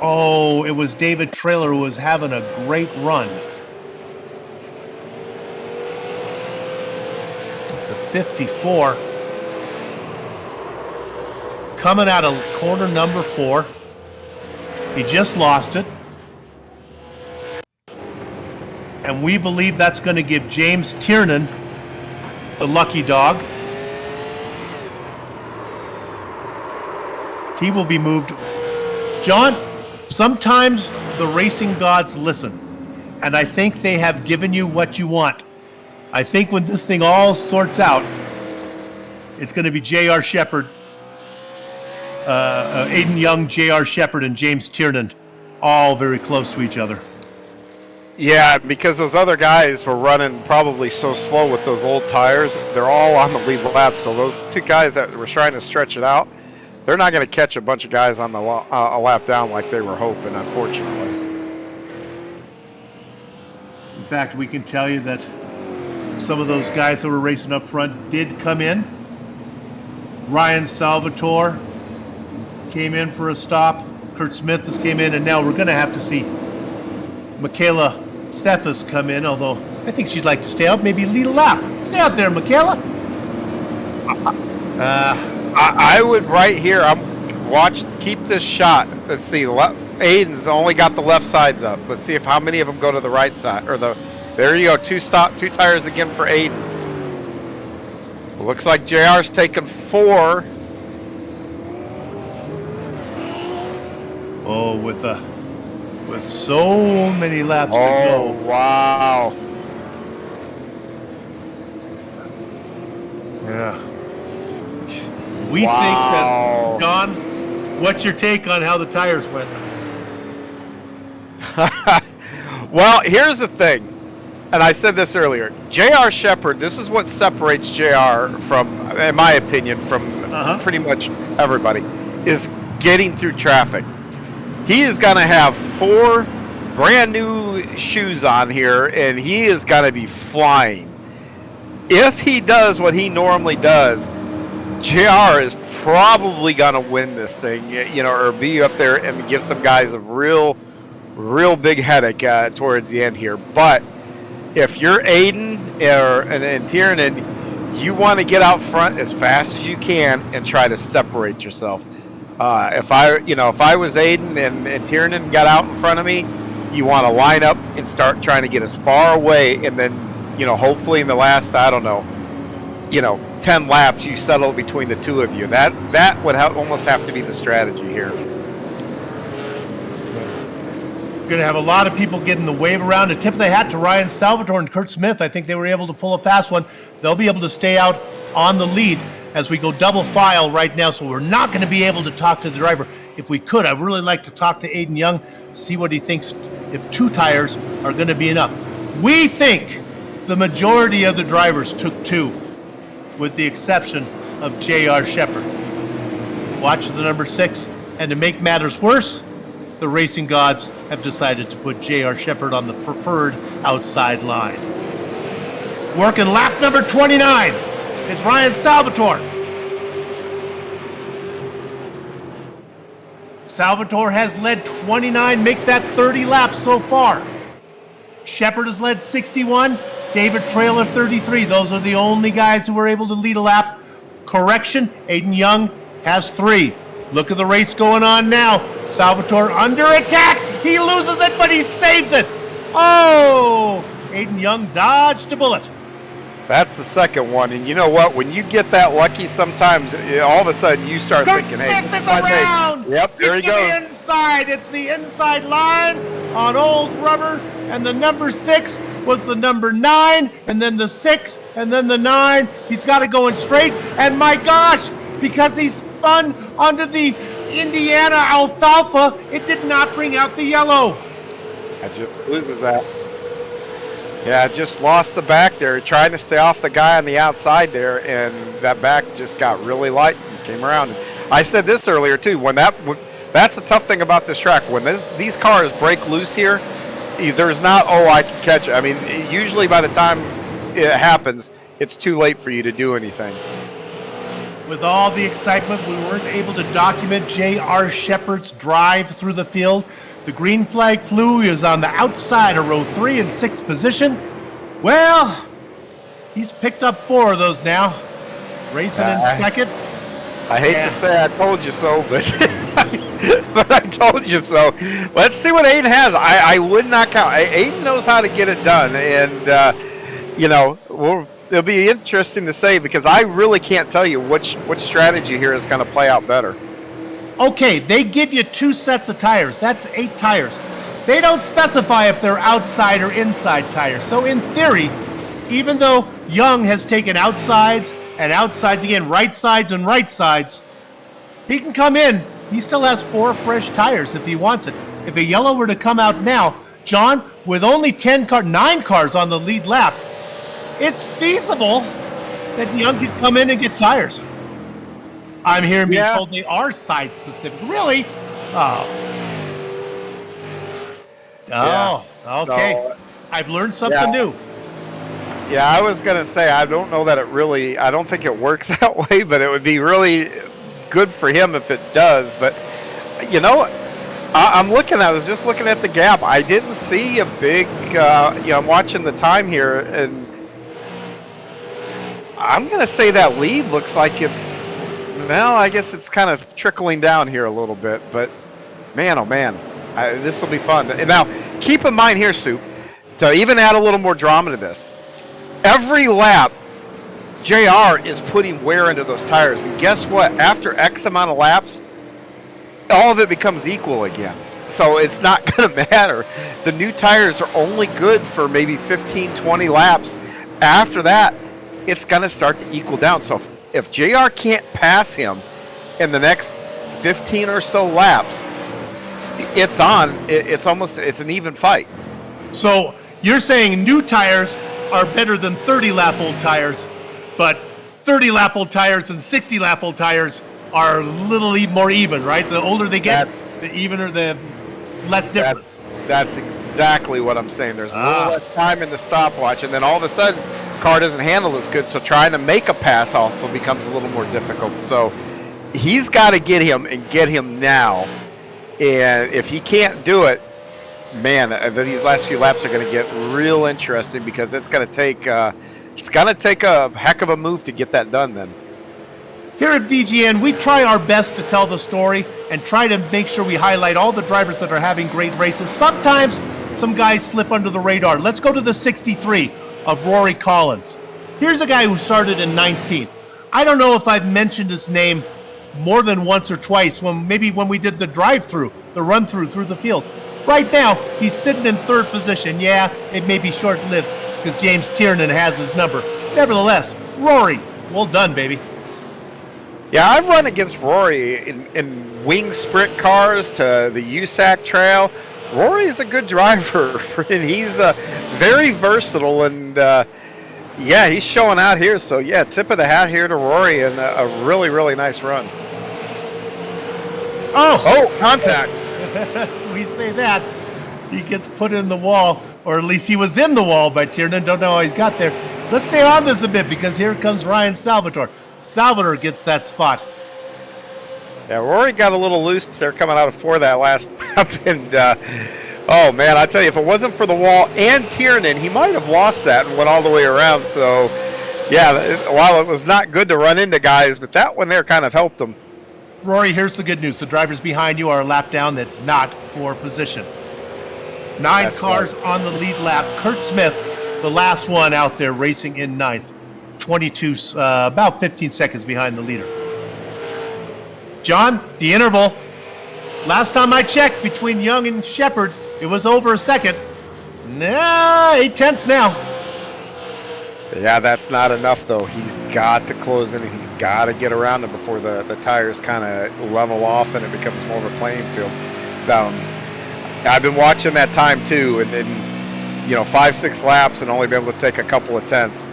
[SPEAKER 1] Oh, it was David Traylor who was having a great run. The 54. Coming out of corner number 4. He just lost it. And we believe that's going to give James Tiernan the lucky dog. He will be moved. John, sometimes the racing gods listen, and I think they have given you what you want. I think when this thing all sorts out, it's going to be J.R. Shepard, Aiden Young, J.R. Shepard, and James Tiernan, all very close to each other.
[SPEAKER 3] Yeah, because those other guys were running probably so slow with those old tires. They're all on the lead lap, so those 2 guys that were trying to stretch it out, they're not going to catch a bunch of guys on the a lap down like they were hoping, unfortunately.
[SPEAKER 1] In fact, we can tell you that some of those guys that were racing up front did come in. Ryan Salvatore came in for a stop. Kurt Smith has came in, and now we're going to have to see Michaela Stethus come in, although I think she'd like to stay out, maybe lead a lap. Stay out there, Michaela.
[SPEAKER 3] I would right here. Keep this shot. Let's see. Aiden's only got the left sides up. Let's see how many of them go to the right side. There you go. 2 tires again for Aiden. Looks like JR's taking 4.
[SPEAKER 1] Oh, with so many laps to
[SPEAKER 3] go. Oh, wow.
[SPEAKER 1] Yeah. We think that, John, what's your take on how the tires went?
[SPEAKER 3] Well, here's the thing, and I said this earlier. J.R. Shepard, this is what separates J.R. from, in my opinion, from pretty much everybody, is getting through traffic. He is going to have 4 brand new shoes on here, and he is going to be flying. If he does what he normally does, JR is probably going to win this thing, or be up there and give some guys a real big headache towards the end here. But if you're Aiden and Tiernan, you want to get out front as fast as you can and try to separate yourself. If I was Aiden and Tiernan got out in front of me, you want to line up and start trying to get as far away, and then, hopefully in the last, 10 laps, you settle between the 2 of you. That would almost have to be the strategy here.
[SPEAKER 1] We're going to have a lot of people getting the wave around. A tip of the hat to Ryan Salvatore and Kurt Smith. I think they were able to pull a fast one. They'll be able to stay out on the lead as we go double file right now, so we're not going to be able to talk to the driver. If we could, I'd really like to talk to Aiden Young, see what he thinks if 2 tires are going to be enough. We think the majority of the drivers took 2, with the exception of J.R. Shepard. Watch the number 6, and to make matters worse, the racing gods have decided to put J.R. Shepherd on the preferred outside line. Working lap number 29 is Ryan Salvatore. Salvatore has led 29, make that 30 laps so far. Shepherd has led 61, David Trailer 33. Those are the only guys who were able to lead a lap. Correction, Aiden Young has 3. Look at the race going on now. Salvatore under attack. He loses it, but he saves it. Oh, Aiden Young dodged a bullet.
[SPEAKER 3] That's the second one, and you know what? When you get that lucky, sometimes all of a sudden you start
[SPEAKER 1] Kurt
[SPEAKER 3] thinking,
[SPEAKER 1] Smith
[SPEAKER 3] "Hey,
[SPEAKER 1] is around."
[SPEAKER 3] Yep, there he
[SPEAKER 1] It's to the
[SPEAKER 3] goes.
[SPEAKER 1] inside. It's the inside line on old rubber, and the number 6 was the number 9, and then the 6, and then the 9. He's got it going straight, and my gosh, because he spun onto the Indiana alfalfa, it did not bring out the yellow.
[SPEAKER 3] I just loses that. Yeah, just lost the back there, trying to stay off the guy on the outside there, and that back just got really light and came around. I said this earlier too. That's the tough thing about this track. When these cars break loose here, there's not, oh, I can catch it. I mean, usually by the time it happens, it's too late for you to do anything.
[SPEAKER 1] With all the excitement, we weren't able to document J.R. Shepherd's drive through the field. The green flag flew. He was on the outside of row 3 in 6th position. Well, he's picked up 4 of those now. Racing in second.
[SPEAKER 3] I hate to say I told you so, but but I told you so. Let's see what Aiden has. I would not count. Aiden knows how to get it done, and it'll be interesting to say, because I really can't tell you which strategy here is going to play out better.
[SPEAKER 1] Okay, they give you 2 sets of tires. That's 8 tires. They don't specify if they're outside or inside tires. So in theory, even though Young has taken outsides and outsides again, right sides and right sides, he can come in. He still has 4 fresh tires if he wants it. If a yellow were to come out now, John, with only 9 cars on the lead lap, it's feasible that Young could come in and get tires. I'm hearing being told they are side specific. Really? Oh, okay. So, I've learned something new.
[SPEAKER 3] Yeah, I was going to say, I don't know that I don't think it works that way, but it would be really good for him if it does. But, I was just looking at the gap. I didn't see a big, I'm watching the time here, and I'm going to say that lead looks like I guess it's kind of trickling down here a little bit, but man, oh man, this will be fun. And now, keep in mind here, Soup, to even add a little more drama to this, every lap, JR is putting wear into those tires, and guess what? After X amount of laps, all of it becomes equal again. So it's not going to matter. The new tires are only good for maybe 15, 20 laps. After that, it's going to start to equal down. So if JR can't pass him in the next 15 or so laps, it's an even fight.
[SPEAKER 1] So you're saying new tires are better than 30-lap-old tires, but 30-lap-old tires and 60-lap-old tires are a little more even, right? The older they get, the evener, the less difference.
[SPEAKER 3] That's exactly what I'm saying. There's a little less time in the stopwatch, and then all of a sudden, car doesn't handle as good, so trying to make a pass also becomes a little more difficult. So he's got to get him now, and if he can't do it, man, these last few laps are going to get real interesting, because it's going to take a heck of a move to get that done then.
[SPEAKER 1] Here at VGN, we try our best to tell the story and try to make sure we highlight all the drivers that are having great races. Sometimes some guys slip under the radar. Let's go to the 63 of Rory Collins. Here's a guy who started in 19th. I don't know if I've mentioned his name more than once or twice, when we did the drive-through, the run-through through the field. Right now, he's sitting in 3rd position. Yeah, it may be short-lived because James Tiernan has his number. Nevertheless, Rory, well done, baby.
[SPEAKER 3] Yeah, I've run against Rory in wing sprint cars to the USAC trail. Rory is a good driver, and he's very versatile, and he's showing out here. So yeah, tip of the hat here to Rory, and a really, really nice run.
[SPEAKER 1] Oh,
[SPEAKER 3] contact.
[SPEAKER 1] we say that. He gets put in the wall, or at least he was in the wall by Tiernan. Don't know how he's got there. Let's stay on this a bit because here comes Ryan Salvatore. Salvatore gets that spot.
[SPEAKER 3] Yeah, Rory got a little loose there coming out of four that last lap, and oh man, I tell you, if it wasn't for the wall and Tiernan, he might have lost that and went all the way around. So, yeah, while it was not good to run into guys, but that one there kind of helped him.
[SPEAKER 1] Rory, here's the good news. The drivers behind you are a lap down. That's not for position. 9
[SPEAKER 3] That's
[SPEAKER 1] cars
[SPEAKER 3] right.
[SPEAKER 1] on the lead lap. Kurt Smith, the last one out there, racing in 9th. 22, about 15 seconds behind the leader. John, the interval. Last time I checked, between Young and Shepard, it was over a second. Nah, 8/10 now.
[SPEAKER 3] Yeah, that's not enough, though. He's got to close in, and he's got to get around him before the tires kind of level off and it becomes more of a playing field. I've been watching that time, too, and then, 5-6 laps and only be able to take a couple of tenths.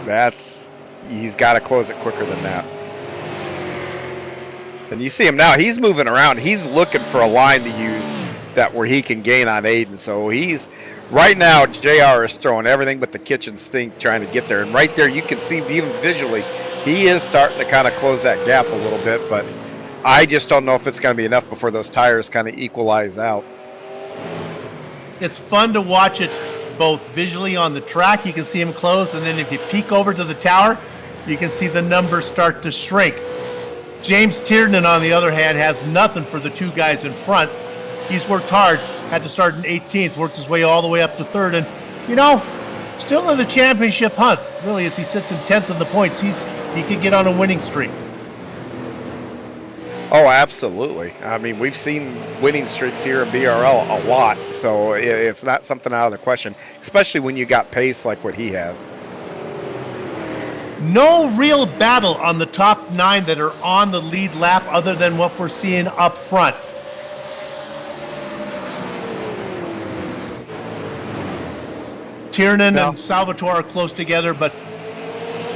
[SPEAKER 3] He's got to close it quicker than that. And you see him now, he's moving around. He's looking for a line to use where he can gain on Aiden. So right now, JR is throwing everything but the kitchen sink trying to get there. And right there, you can see even visually, he is starting to kind of close that gap a little bit. But I just don't know if it's going to be enough before those tires kind of equalize out.
[SPEAKER 1] It's fun to watch it both visually on the track. You can see him close. And then if you peek over to the tower, you can see the numbers start to shrink. James Tiernan, on the other hand, has nothing for the 2 guys in front. He's worked hard, had to start in 18th, worked his way all the way up to 3rd, and, still in the championship hunt. Really, as he sits in 10th in the points, he could get on a winning streak.
[SPEAKER 3] Oh, absolutely. I mean, we've seen winning streaks here in BRL a lot, so it's not something out of the question, especially when you got pace like what he has.
[SPEAKER 1] No real battle on the top 9 that are on the lead lap other than what we're seeing up front. Tiernan and Salvatore are close together, but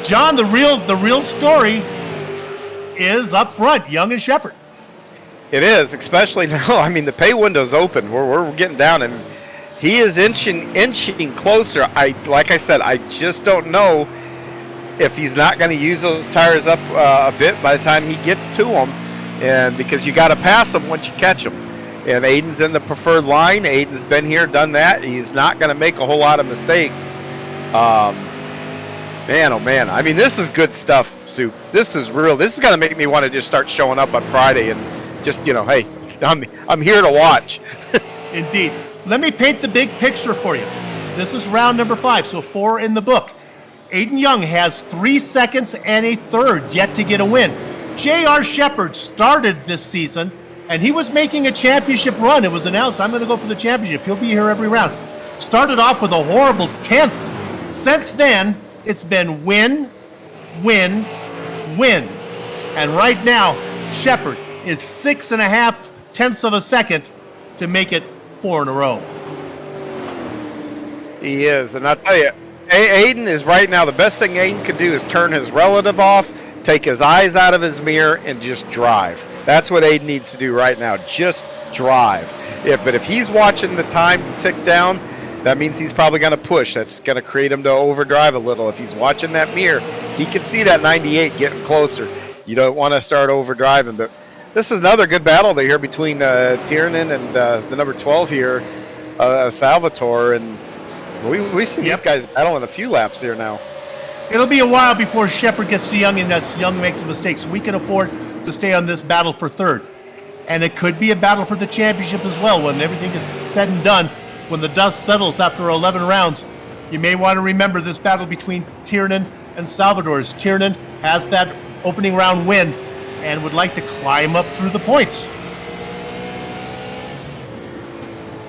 [SPEAKER 1] John, the real story is up front, Young and Shepard.
[SPEAKER 3] It is, especially now. I mean, the pay window's open. We're getting down, and he is inching closer. Like I said, I just don't know if he's not going to use those tires up a bit by the time he gets to them, and because you got to pass them once you catch them. And Aiden's in the preferred line. Aiden's been here, done that. He's not going to make a whole lot of mistakes. Man, oh man. I mean, this is good stuff, Soup. This is real. This is going to make me want to just start showing up on Friday and just, hey, I'm here to watch.
[SPEAKER 1] Indeed. Let me paint the big picture for you. This is round number 5, so 4 in the book. Aiden Young has 3 seconds and a third yet to get a win. J.R. Shepard started this season, and he was making a championship run. It was announced, I'm going to go for the championship. He'll be here every round. Started off with a horrible 10th. Since then, it's been win, win, win. And right now, Shepard is 6.5 tenths of a second to make it 4 in a row.
[SPEAKER 3] He is, and I'll tell you, Aiden is right now, the best thing Aiden could do is turn his relative off, take his eyes out of his mirror, and just drive. That's what Aiden needs to do right now, just drive. But if he's watching the time tick down, that means he's probably going to push. That's going to create him to overdrive a little. If he's watching that mirror, he can see that 98 getting closer. You don't want to start overdriving. But this is another good battle here between Tiernan and the number 12 here, Salvatore, and we've seen these guys battling a few laps here now.
[SPEAKER 1] It'll be a while before Shepard gets to Young, and as Young makes a mistake, so we can afford to stay on this battle for 3rd. And it could be a battle for the championship as well when everything is said and done. When the dust settles after 11 rounds, you may want to remember this battle between Tiernan and Salvatore. Tiernan has that opening round win and would like to climb up through the points.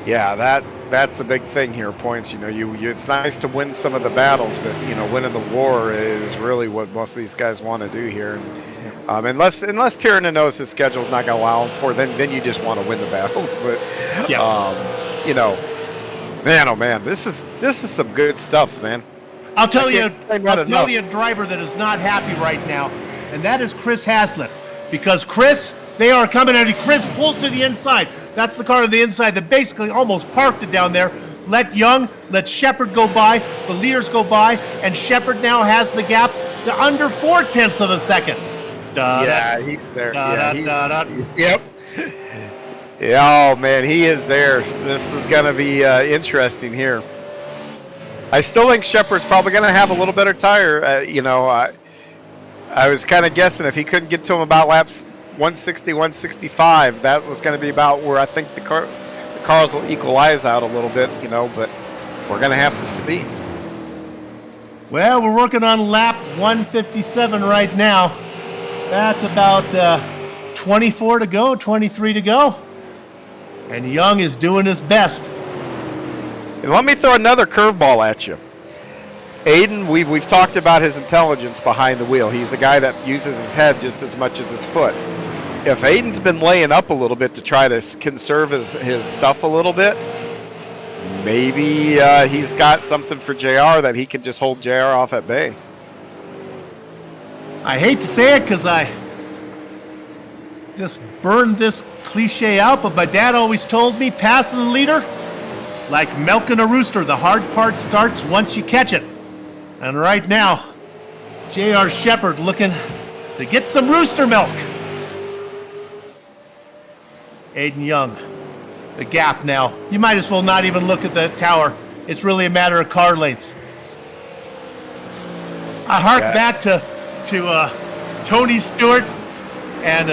[SPEAKER 3] Yeah, that's the big thing here, points. It's nice to win some of the battles, but winning the war is really what most of these guys want to do here. And unless Tiernan knows his schedule's not going to allow him for, then you just want to win the battles. But man, oh man, this is some good stuff, man.
[SPEAKER 1] I'll tell you a driver that is not happy right now, and that is Chris Haslett. Because Chris, they are coming at you. Chris pulls to the inside. That's the car on the inside that basically almost parked it down there. Let Shepard go by, the leaders go by, and Shepard now has the gap to under 0.4 of a second.
[SPEAKER 3] Yeah, he's there.
[SPEAKER 1] Yep.
[SPEAKER 3] Yeah, oh man, he is there. This is going to be interesting here. I still think Shepard's probably going to have a little better tire. I was kind of guessing if he couldn't get to him about laps 160, 165, that was going to be about where I think the cars will equalize out a little bit, but we're going to have to see.
[SPEAKER 1] Well, we're working on lap 157 right now. That's about 24 to go, 23 to go. And Young is doing his best.
[SPEAKER 3] And let me throw another curveball at you. Aiden, we've talked about his intelligence behind the wheel. He's a guy that uses his head just as much as his foot. If Aiden's been laying up a little bit to try to conserve his stuff a little bit, maybe he's got something for JR that he can just hold JR off at bay.
[SPEAKER 1] I hate to say it because I just burned this cliche out, but my dad always told me passing the leader, like milking a rooster, the hard part starts once you catch it. And right now, J.R. Shepard looking to get some rooster milk. Aiden Young, the gap now. You might as well not even look at the tower. It's really a matter of car lengths. I hark back to Tony Stewart and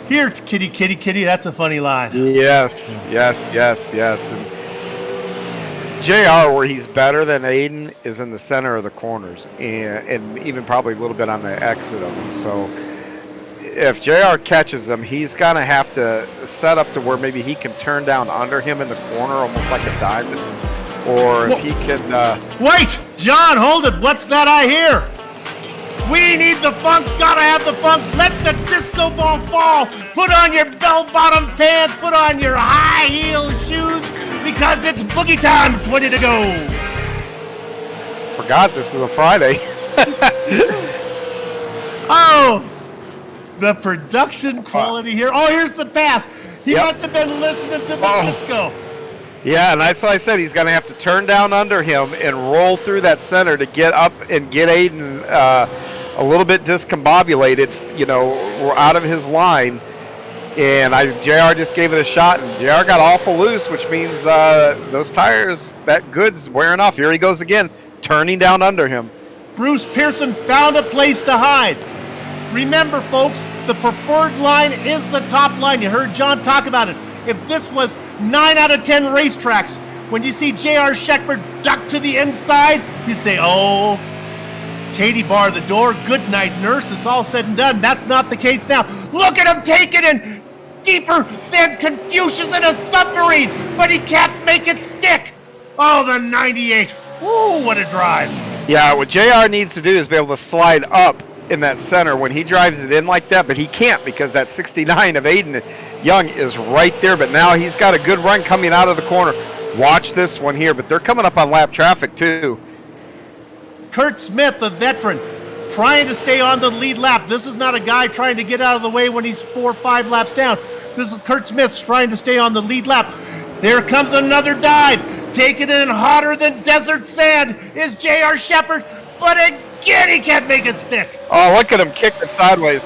[SPEAKER 1] here, kitty, kitty, kitty. That's a funny line.
[SPEAKER 3] Yes. And JR, where he's better than Aiden, is in the center of the corners and even probably a little bit on the exit of them. So if JR catches them, he's going to have to set up to where maybe he can turn down under him in the corner, almost like a diamond. Or if he can...
[SPEAKER 1] Wait! John, hold it! What's that I hear? We need the funk, gotta have the funk. Let the disco ball fall. Put on your bell-bottom pants, put on your high-heel shoes, because it's boogie time, 20 to go.
[SPEAKER 3] Forgot this is a Friday.
[SPEAKER 1] Oh, the production quality here. Oh, here's the pass. He must have been listening to the disco.
[SPEAKER 3] Yeah, and that's why I said he's going to have to turn down under him and roll through that center to get up and get Aiden a little bit discombobulated, we're out of his line. And JR just gave it a shot, and JR got awful loose, which means those tires, that good's wearing off. Here he goes again, turning down under him.
[SPEAKER 1] Bruce Pearson found a place to hide. Remember, folks, the preferred line is the top line. You heard John talk about it. If this was 9 out of 10 racetracks, when you see J.R. Shepard duck to the inside, you'd say, oh, Katie bar the door, good night, nurse, it's all said and done. That's not the case now. Look at him take it in deeper than Confucius in a submarine, but he can't make it stick. Oh, the 98. Ooh, what a drive.
[SPEAKER 3] Yeah, what JR needs to do is be able to slide up in that center when he drives it in like that, but he can't because that 69 of Aiden Young is right there, but now he's got a good run coming out of the corner. Watch this one here, but they're coming up on lap traffic too.
[SPEAKER 1] Kurt Smith, the veteran, trying to stay on the lead lap. This is not a guy trying to get out of the way when he's 4 or 5 laps down. This is Kurt Smith trying to stay on the lead lap. There comes another dive. Taking it in hotter than desert sand is J.R. Shepard, but again he can't make it stick.
[SPEAKER 3] Oh, look at him kick it sideways.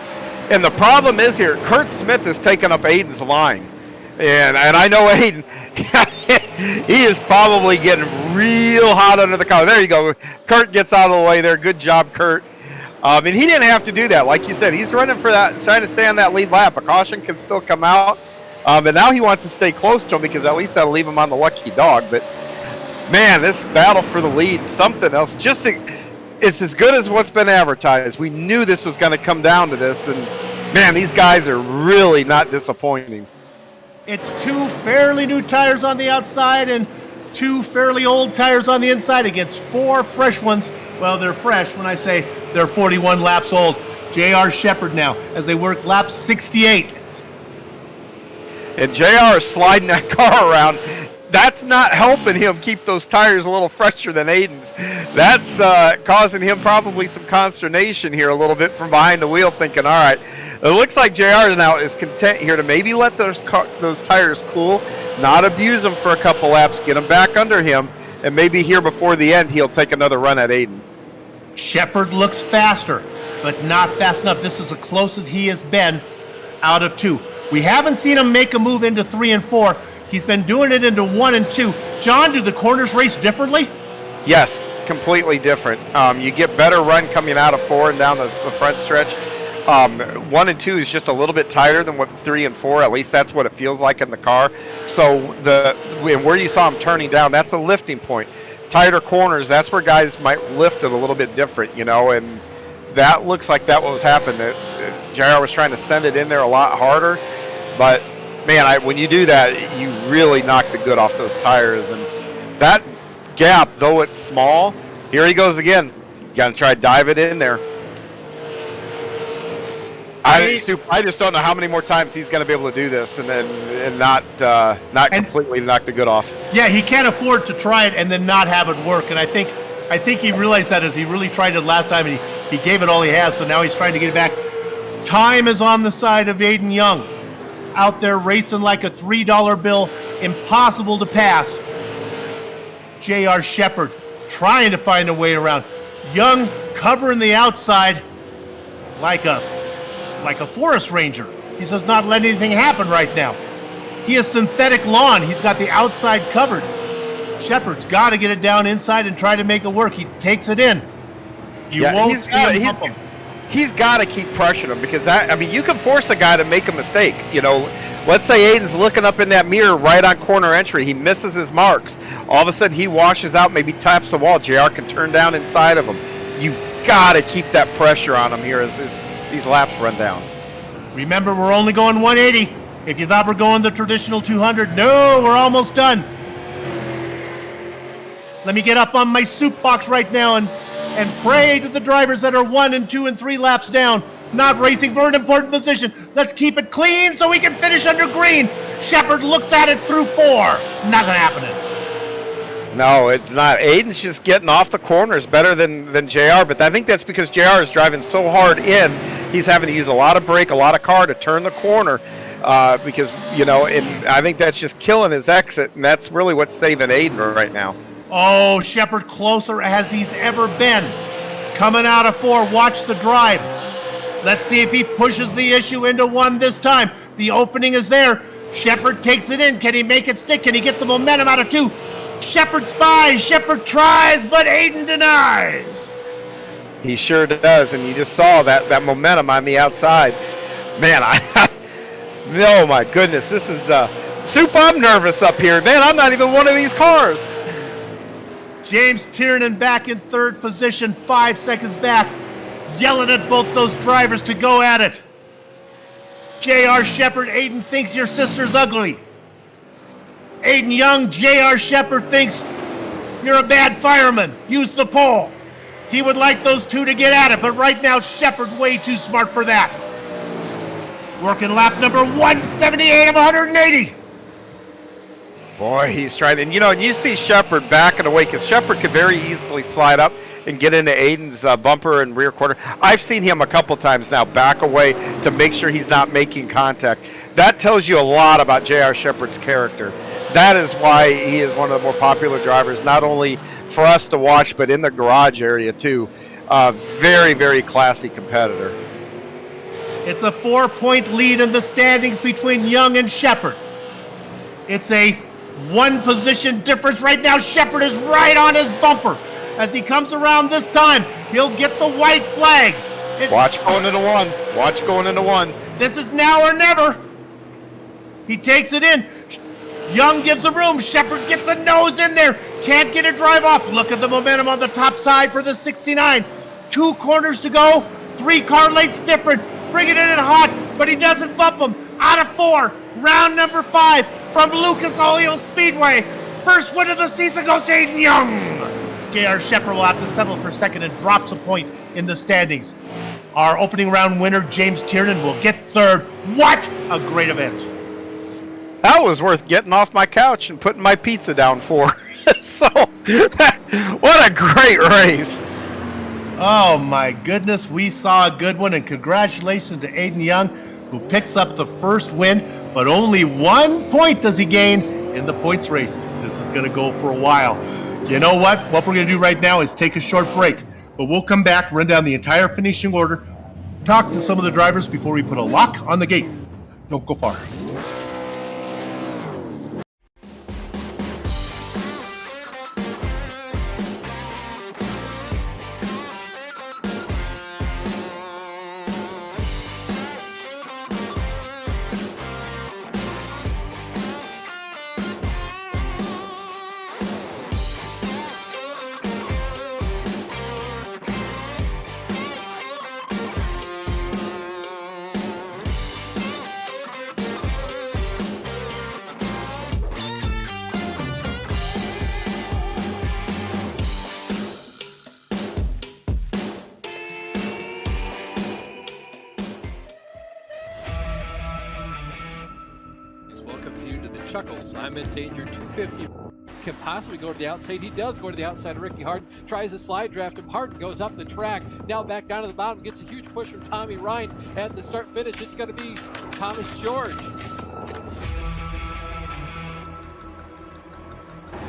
[SPEAKER 3] And the problem is here, Kurt Smith has taken up Aiden's line. And I know Aiden, he is probably getting real hot under the collar. There you go. Kurt gets out of the way there. Good job, Kurt. And he didn't have to do that. Like you said, he's running for that, trying to stay on that lead lap. A caution can still come out. But now he wants to stay close to him because at least that'll leave him on the lucky dog. But, man, this battle for the lead, something else. It's as good as what's been advertised. We knew this was going to come down to this. And, man, these guys are really not disappointing.
[SPEAKER 1] It's 2 fairly new tires on the outside and 2 fairly old tires on the inside against 4 fresh ones. Well, they're fresh when I say they're 41 laps old. J.R. Shepard now as they work lap 68.
[SPEAKER 3] And JR is sliding that car around. That's not helping him keep those tires a little fresher than Aiden's. That's causing him probably some consternation here a little bit from behind the wheel, thinking, all right, It looks like JR now is content here to maybe let those tires cool, not abuse them for a couple laps, get them back under him, and maybe here before the end he'll take another run at Aiden.
[SPEAKER 1] Shepard looks faster, but not fast enough. This is the closest he has been out of 2. We haven't seen him make a move into 3 and 4. He's been doing it into 1 and 2. John, do the corners race differently?
[SPEAKER 3] Yes, completely different. You get better run coming out of 4 and down the front stretch. 1 and 2 is just a little bit tighter than what 3 and 4. At least that's what it feels like in the car. So where you saw him turning down, that's a lifting point. Tighter corners, that's where guys might lift it a little bit different, you know. And that looks like that what was happening. JR was trying to send it in there a lot harder, but man, when you do that, you really knock the good off those tires. And that gap, though it's small, here he goes again. You gotta try to dive it in there. I just don't know how many more times he's going to be able to do this and not completely knock the good off.
[SPEAKER 1] Yeah, he can't afford to try it and then not have it work. And I think he realized that as he really tried it last time, and he gave it all he has. So now he's trying to get it back. Time is on the side of Aiden Young, out there racing like a $3 bill, impossible to pass. J.R. Shepard trying to find a way around. Young covering the outside like a forest ranger. He says not let anything happen right now. He has synthetic lawn. He's got the outside covered. Shepard's got to get it down inside and try to make it work. He takes it in. You won't see him bump him.
[SPEAKER 3] He's got to keep pressuring him because you can force a guy to make a mistake. You know, let's say Aiden's looking up in that mirror right on corner entry. He misses his marks. All of a sudden he washes out, maybe taps the wall. JR can turn down inside of him. You got to keep that pressure on him here as these laps run down.
[SPEAKER 1] Remember, we're only going 180. If you thought we're going the traditional 200, no, we're almost done. Let me get up on my soup box right now and pray to the drivers that are 1 and 2 and 3 laps down, not racing for an important position. Let's keep it clean so we can finish under green. Shepard looks at it through 4. Not gonna happen.
[SPEAKER 3] No, it's not. Aiden's just getting off the corners better than JR, but I think that's because JR is driving so hard in, he's having to use a lot of brake, a lot of car to turn the corner because, you know, and I think that's just killing his exit, and that's really what's saving Aiden right now.
[SPEAKER 1] Oh, Shepard closer as he's ever been. Coming out of 4, watch the drive. Let's see if he pushes the issue into 1 this time. The opening is there. Shepard takes it in. Can he make it stick? Can he get the momentum out of 2? Shepard spies, Shepard tries, but Aiden denies.
[SPEAKER 3] He sure does, and you just saw that momentum on the outside. Man, oh my goodness, this is Soup. I'm nervous up here, man. I'm not even one of these cars.
[SPEAKER 1] James Tiernan back in 3rd position, 5 seconds back, yelling at both those drivers to go at it. J.R. Shepard, Aiden thinks your sister's ugly. Aiden Young, J.R. Shepard thinks you're a bad fireman. Use the pole. He would like those 2 to get at it, but right now Shepard way too smart for that. Working lap number 178 of 180.
[SPEAKER 3] Boy, he's trying, and you see Shepard backing away because Shepard could very easily slide up and get into Aiden's bumper and rear quarter. I've seen him a couple times now back away to make sure he's not making contact. That tells you a lot about J.R. Shepard's character. That is why he is one of the more popular drivers, not only for us to watch, but in the garage area too. Very, very classy competitor.
[SPEAKER 1] It's a 4-point lead in the standings between Young and Shepard. It's a 1 position difference right now. Shepard is right on his bumper. As he comes around this time, he'll get the white flag.
[SPEAKER 3] Watch going into 1. Watch going into 1.
[SPEAKER 1] This is now or never. He takes it in. Young gives him room. Shepard gets a nose in there. Can't get a drive off. Look at the momentum on the top side for the 69. 2 corners to go. 3 car lengths different. Bringing it in hot, but he doesn't bump him. Out of 4. Round number 5 from Lucas Oil Speedway. First win of the season goes to Aiden Young. J.R. Shepard will have to settle for 2nd and drops a point in the standings. Our opening round winner, James Tiernan, will get 3rd. What a great event.
[SPEAKER 3] That was worth getting off my couch and putting my pizza down for. So, what a great race.
[SPEAKER 1] Oh my goodness, we saw a good one, and congratulations to Aiden Young, who picks up the first win, but only 1 point does he gain in the points race. This is going to go for a while. You know what? What we're going to do right now is take a short break, but we'll come back, run down the entire finishing order, talk to some of the drivers before we put a lock on the gate. Don't go far.
[SPEAKER 6] Welcomes you to the Chuckles. I'm in danger. 250 can possibly go to the outside. He does go to the outside of Ricky Harden. Tries a slide draft him. Harden goes up the track. Now back down to the bottom. Gets a huge push from Tommy Ryan at the start finish. It's going to be Thomas George.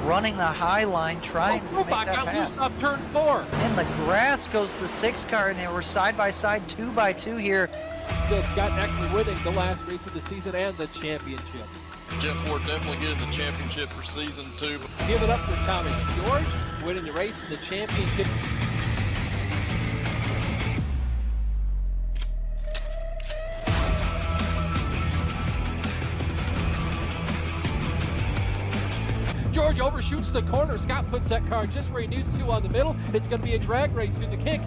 [SPEAKER 7] Running the high line, trying to make that
[SPEAKER 6] got
[SPEAKER 7] pass.
[SPEAKER 6] loose off turn 4.
[SPEAKER 7] In the grass goes the 6 car, and they were side by side, 2 by 2 here.
[SPEAKER 6] Scott Eckler winning the last race of the season and the championship.
[SPEAKER 8] Jeff Ford definitely getting the championship for season 2.
[SPEAKER 6] Give it up for Thomas George, winning the race and the championship. George overshoots the corner. Scott puts that car just where he needs to on the middle. It's going to be a drag race through the kink.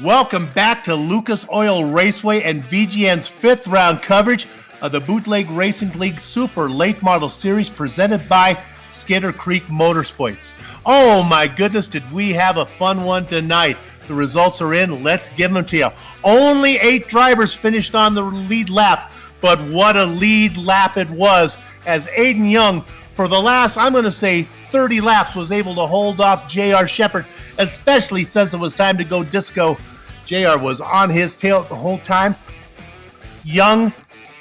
[SPEAKER 1] Welcome back to Lucas Oil Raceway and VGN's 5th round coverage of the Bootleg Racing League Super Late Model Series presented by Skitter Creek Motorsports. Oh my goodness, did we have a fun one tonight. The results are in. Let's give them to you. Only 8 drivers finished on the lead lap, but what a lead lap it was as Aiden Young, for the last, I'm going to say, 30 laps, was able to hold off J.R. Shepard, especially since it was time to go disco. JR was on his tail the whole time. Young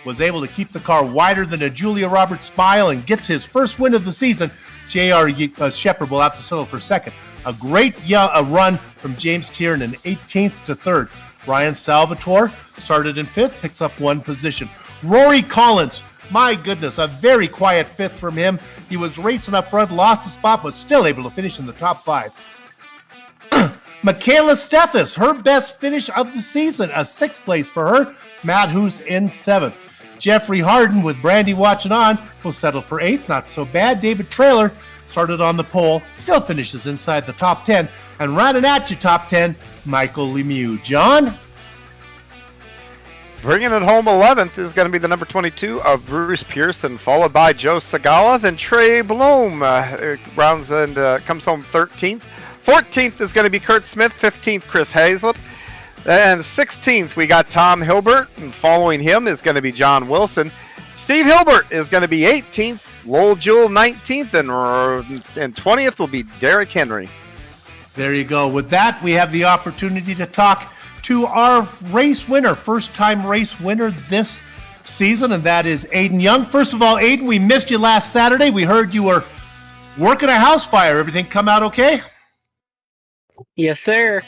[SPEAKER 1] was able to keep the car wider than a Julia Roberts smile and gets his first win of the season. JR Shepard will have to settle for second. A great run from James Kieran in 18th to 3rd. Ryan Salvatore started in 5th, picks up 1 position. Rory Collins, my goodness, a very quiet 5th from him. He was racing up front, lost the spot, but still able to finish in the top 5. Michaela Steffes, her best finish of the season, a 6th place for her. Matt Hoos in 7th. Jeffrey Harden, with Brandy watching on, will settle for 8th. Not so bad. David Traylor started on the pole, still finishes inside the top 10. And running at you top 10, Michael Lemieux. John?
[SPEAKER 3] Bringing it home 11th is going to be the number 22 of Bruce Pearson, followed by Joe Segala. Then Trey Blom rounds and comes home 13th. 14th is going to be Kurt Smith. 15th, Chris Hazlett. And 16th, we got Tom Hilbert. And following him is going to be John Wilson. Steve Hilbert is going to be 18th. Lowell Jewell 19th. And 20th will be Derek Henry.
[SPEAKER 1] There you go. With that, we have the opportunity to talk to our race winner, first-time race winner this season, and that is Aiden Young. First of all, Aiden, we missed you last Saturday. We heard you were working a house fire. Everything come out okay?
[SPEAKER 9] Yes, sir.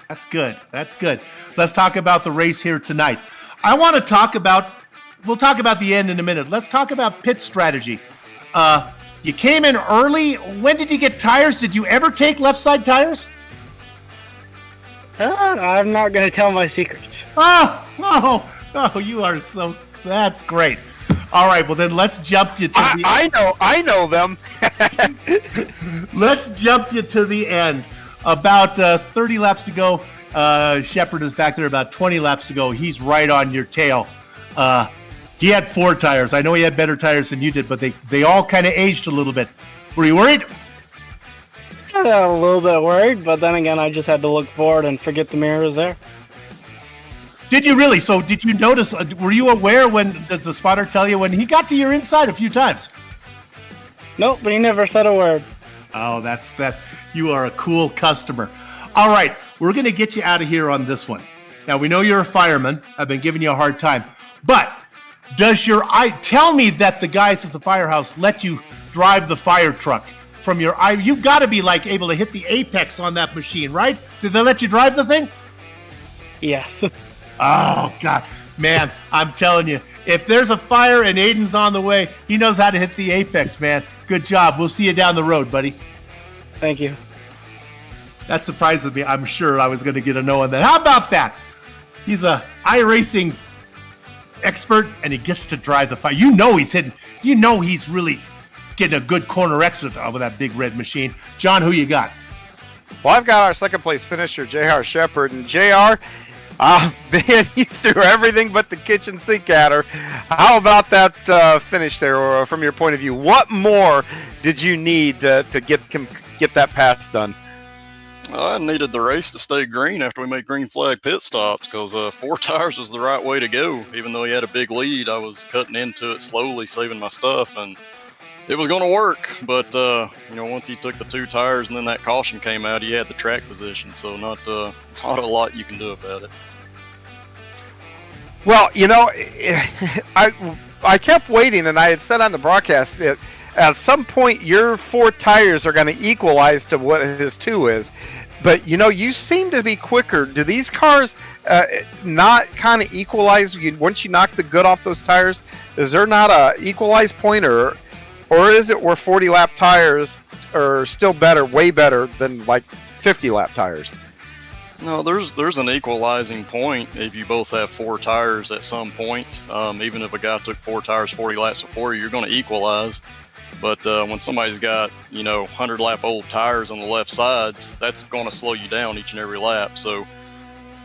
[SPEAKER 1] That's good. That's good. Let's talk about the race here tonight. I want to talk about we'll talk about the end in a minute. Let's talk about pit strategy. You came in early. When did you get tires? Did you ever take left side tires?
[SPEAKER 9] I'm not going to tell my secrets.
[SPEAKER 1] Oh, you are so, that's great. All right, well then let's jump you to
[SPEAKER 3] I know them.
[SPEAKER 1] Let's jump you to the end. About 30 laps to go. Shepard is back there about 20 laps to go. He's right on your tail. He had 4 tires. I know he had better tires than you did, but they all kind of aged a little bit. Were you worried?
[SPEAKER 9] A little bit worried, but then again, I just had to look forward and forget the mirror was there.
[SPEAKER 1] Did you really? So did you notice, were you aware does the spotter tell you when he got to your inside a few times?
[SPEAKER 9] Nope, but he never said a word.
[SPEAKER 1] Oh, that's you are a cool customer. All right, we're going to get you out of here on this one. Now, we know you're a fireman. I've been giving you a hard time. But tell me that the guys at the firehouse let you drive the fire truck from your eye. You've got to be like able to hit the apex on that machine, right? Did they let you drive the thing?
[SPEAKER 9] Yes.
[SPEAKER 1] Oh, God. Man, I'm telling you, if there's a fire and Aiden's on the way, he knows how to hit the apex, man. Good job. We'll see you down the road, buddy.
[SPEAKER 9] Thank you.
[SPEAKER 1] That surprises me. I'm sure I was going to get a no on that. How about that? He's a iRacing expert, and he gets to drive the fire. You know he's hitting. You know he's really getting a good corner exit with that big red machine. John, who you got?
[SPEAKER 3] Well, I've got our second place finisher, J.R. Shepard. And J.R., man, you threw everything but the kitchen sink at her. How about that finish there, or from your point of view? What more did you need to get that pass done?
[SPEAKER 8] I needed the race to stay green after we made green flag pit stops, because 4 tires was the right way to go. Even though he had a big lead, I was cutting into it slowly, saving my stuff, and it was going to work. But once he took the 2 tires and then that caution came out, he had the track position, so not a lot you can do about it.
[SPEAKER 3] Well, I kept waiting, and I had said on the broadcast that at some point your 4 tires are going to equalize to what his 2 is. But, you seem to be quicker. Do these cars not kind of equalize once you knock the good off those tires? Is there not a equalize point, or is it where 40-lap tires are still better, way better than like 50-lap tires?
[SPEAKER 8] No, there's an equalizing point if you both have 4 tires at some point. Even if a guy took 4 tires 40 laps before you, you're going to equalize. But when somebody's got 100-lap old tires on the left sides, that's going to slow you down each and every lap. So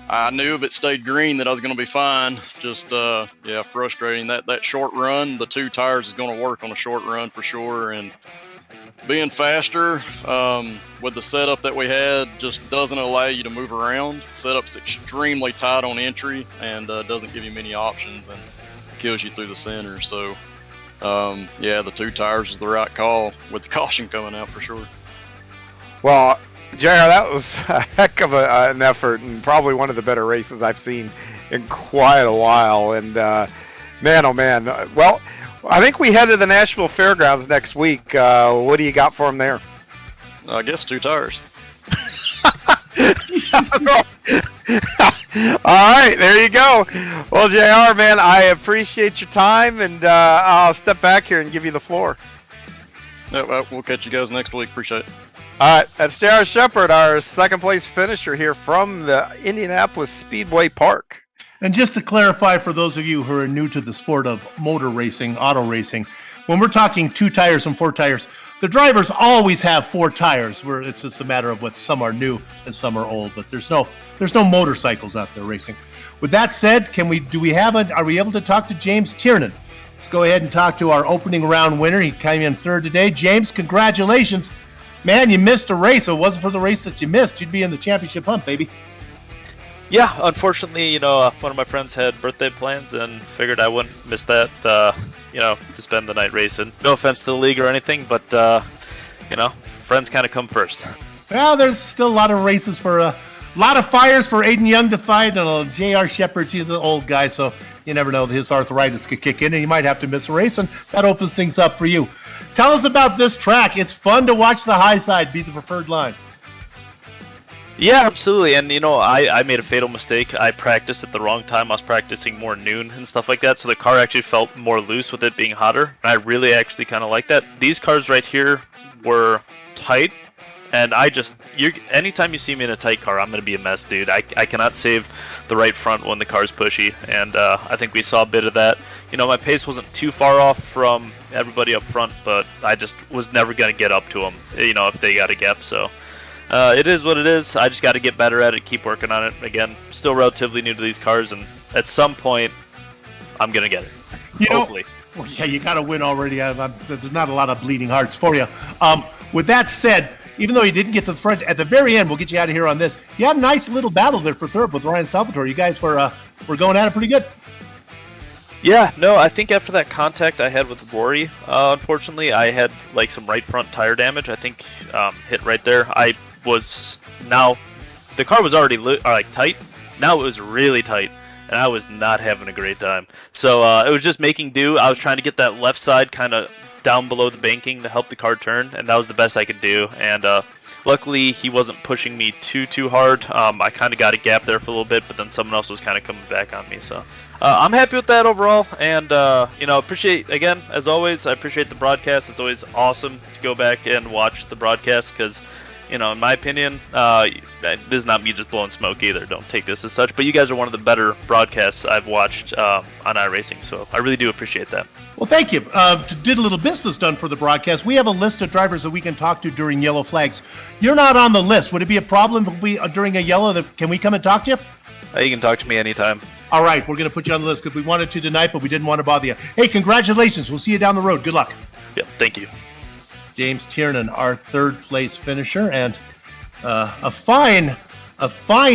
[SPEAKER 8] I knew if it stayed green that I was going to be fine. Just frustrating that short run. The 2 tires is going to work on a short run for sure, and being faster with the setup that we had just doesn't allow you to move around. Setup's extremely tight on entry and doesn't give you many options and kills you through the center. So the 2 tires is the right call with the caution coming out for sure.
[SPEAKER 3] Well, JR, that was a heck of an effort, and probably one of the better races I've seen in quite a while. And man, oh man. Well, I think we head to the Nashville Fairgrounds next week. What do you got for them there?
[SPEAKER 8] I guess 2 tires.
[SPEAKER 3] All right, there you go. Well, JR, man, I appreciate your time, and I'll step back here and give you the floor.
[SPEAKER 8] Yeah, we'll catch you guys next week. Appreciate it.
[SPEAKER 3] All right, that's J.R. Shepard, our second place finisher here from the Indianapolis Speedway Park.
[SPEAKER 1] And just to clarify for those of you who are new to the sport of motor racing, auto racing, when we're talking 2 tires and 4 tires, the drivers always have 4 tires, where it's just a matter of what some are new and some are old, but there's no motorcycles out there racing. With that said, are we able to talk to James Tiernan? Let's go ahead and talk to our opening round winner. He came in 3rd today. James, congratulations. Man, you missed a race. If it wasn't for the race that you missed, you'd be in the championship hunt, baby.
[SPEAKER 10] Yeah, unfortunately, one of my friends had birthday plans and figured I wouldn't miss that, to spend the night racing. No offense to the league or anything, but, friends kind of come first.
[SPEAKER 1] Well, there's still a lot of races for a lot of fires for Aiden Young to fight, and J.R. Shepard, he's an old guy, so you never know, his arthritis could kick in, and you might have to miss a race, and that opens things up for you. Tell us about this track. It's fun to watch the high side be the preferred line.
[SPEAKER 10] Yeah, absolutely. And, I made a fatal mistake. I practiced at the wrong time. I was practicing more noon and stuff like that, so the car actually felt more loose with it being hotter. And I really actually kind of like that. These cars right here were tight, and anytime you see me in a tight car, I'm going to be a mess, dude. I cannot save the right front when the car's pushy, and I think we saw a bit of that. My pace wasn't too far off from everybody up front, but I just was never going to get up to them, if they got a gap, so... it is what it is. I just got to get better at it, keep working on it. Again, still relatively new to these cars, and at some point, I'm going to get it. Hopefully.
[SPEAKER 1] Well, yeah, you got to win already. There's not a lot of bleeding hearts for you. With that said, even though you didn't get to the front, at the very end, we'll get you out of here on this. You had a nice little battle there for third with Ryan Salvatore. You guys were going at it pretty good.
[SPEAKER 10] Yeah, no, I think after that contact I had with Rory, unfortunately, I had some right front tire damage. I think hit right there. The car was already tight. Now it was really tight, and I was not having a great time. So it was just making do. I was trying to get that left side kind of down below the banking to help the car turn, and that was the best I could do. And luckily, he wasn't pushing me too hard. I kind of got a gap there for a little bit, but then someone else was kind of coming back on me. So I'm happy with that overall, and appreciate, again, as always, I appreciate the broadcast. It's always awesome to go back and watch the broadcast because, in my opinion, this is not me just blowing smoke either. Don't take this as such, but you guys are one of the better broadcasts I've watched on iRacing, so I really do appreciate that.
[SPEAKER 1] Well, thank you. Did a little business done for the broadcast. We have a list of drivers that we can talk to during yellow flags. You're not on the list. Would it be a problem if we, during a yellow, can we come and talk to you?
[SPEAKER 10] You can talk to me anytime.
[SPEAKER 1] All right, we're going to put you on the list because we wanted to tonight, but we didn't want to bother you. Hey, congratulations. We'll see you down the road. Good luck.
[SPEAKER 10] Yeah, thank you.
[SPEAKER 1] James Tiernan, our third place finisher, and a fine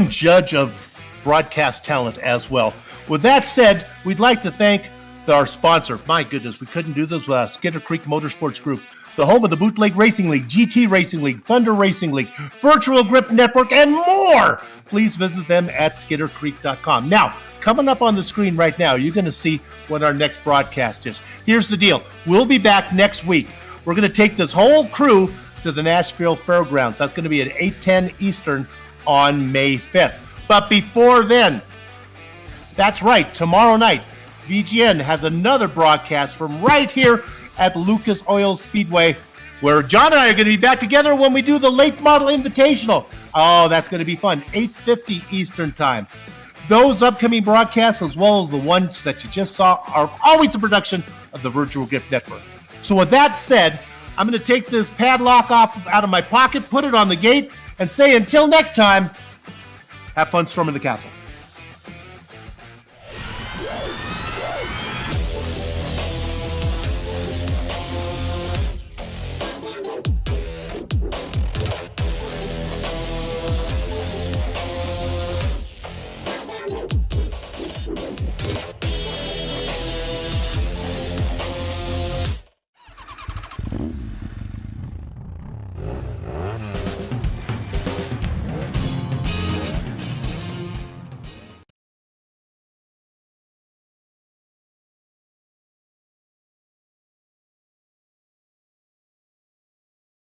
[SPEAKER 1] judge of broadcast talent as well. With that said, we'd like to thank our sponsor. My goodness, we couldn't do this without Skitter Creek Motorsports Group, the home of the Bootleg Racing League, GT Racing League, Thunder Racing League, Virtual Grip Network, and more. Please visit them at skittercreek.com. Now, coming up on the screen right now, you're going to see what our next broadcast is. Here's the deal. We'll be back next week. We're going to take this whole crew to the Nashville Fairgrounds. That's going to be at 8:10 Eastern on May 5th. But before then, that's right, tomorrow night, VGN has another broadcast from right here at Lucas Oil Speedway, where John and I are going to be back together when we do the Late Model Invitational. Oh, that's going to be fun. 8:50 Eastern Time. Those upcoming broadcasts, as well as the ones that you just saw, are always a production of the Virtual Grip Network. So with that said, I'm going to take this padlock off out of my pocket, put it on the gate, and say until next time, have fun storming the castle.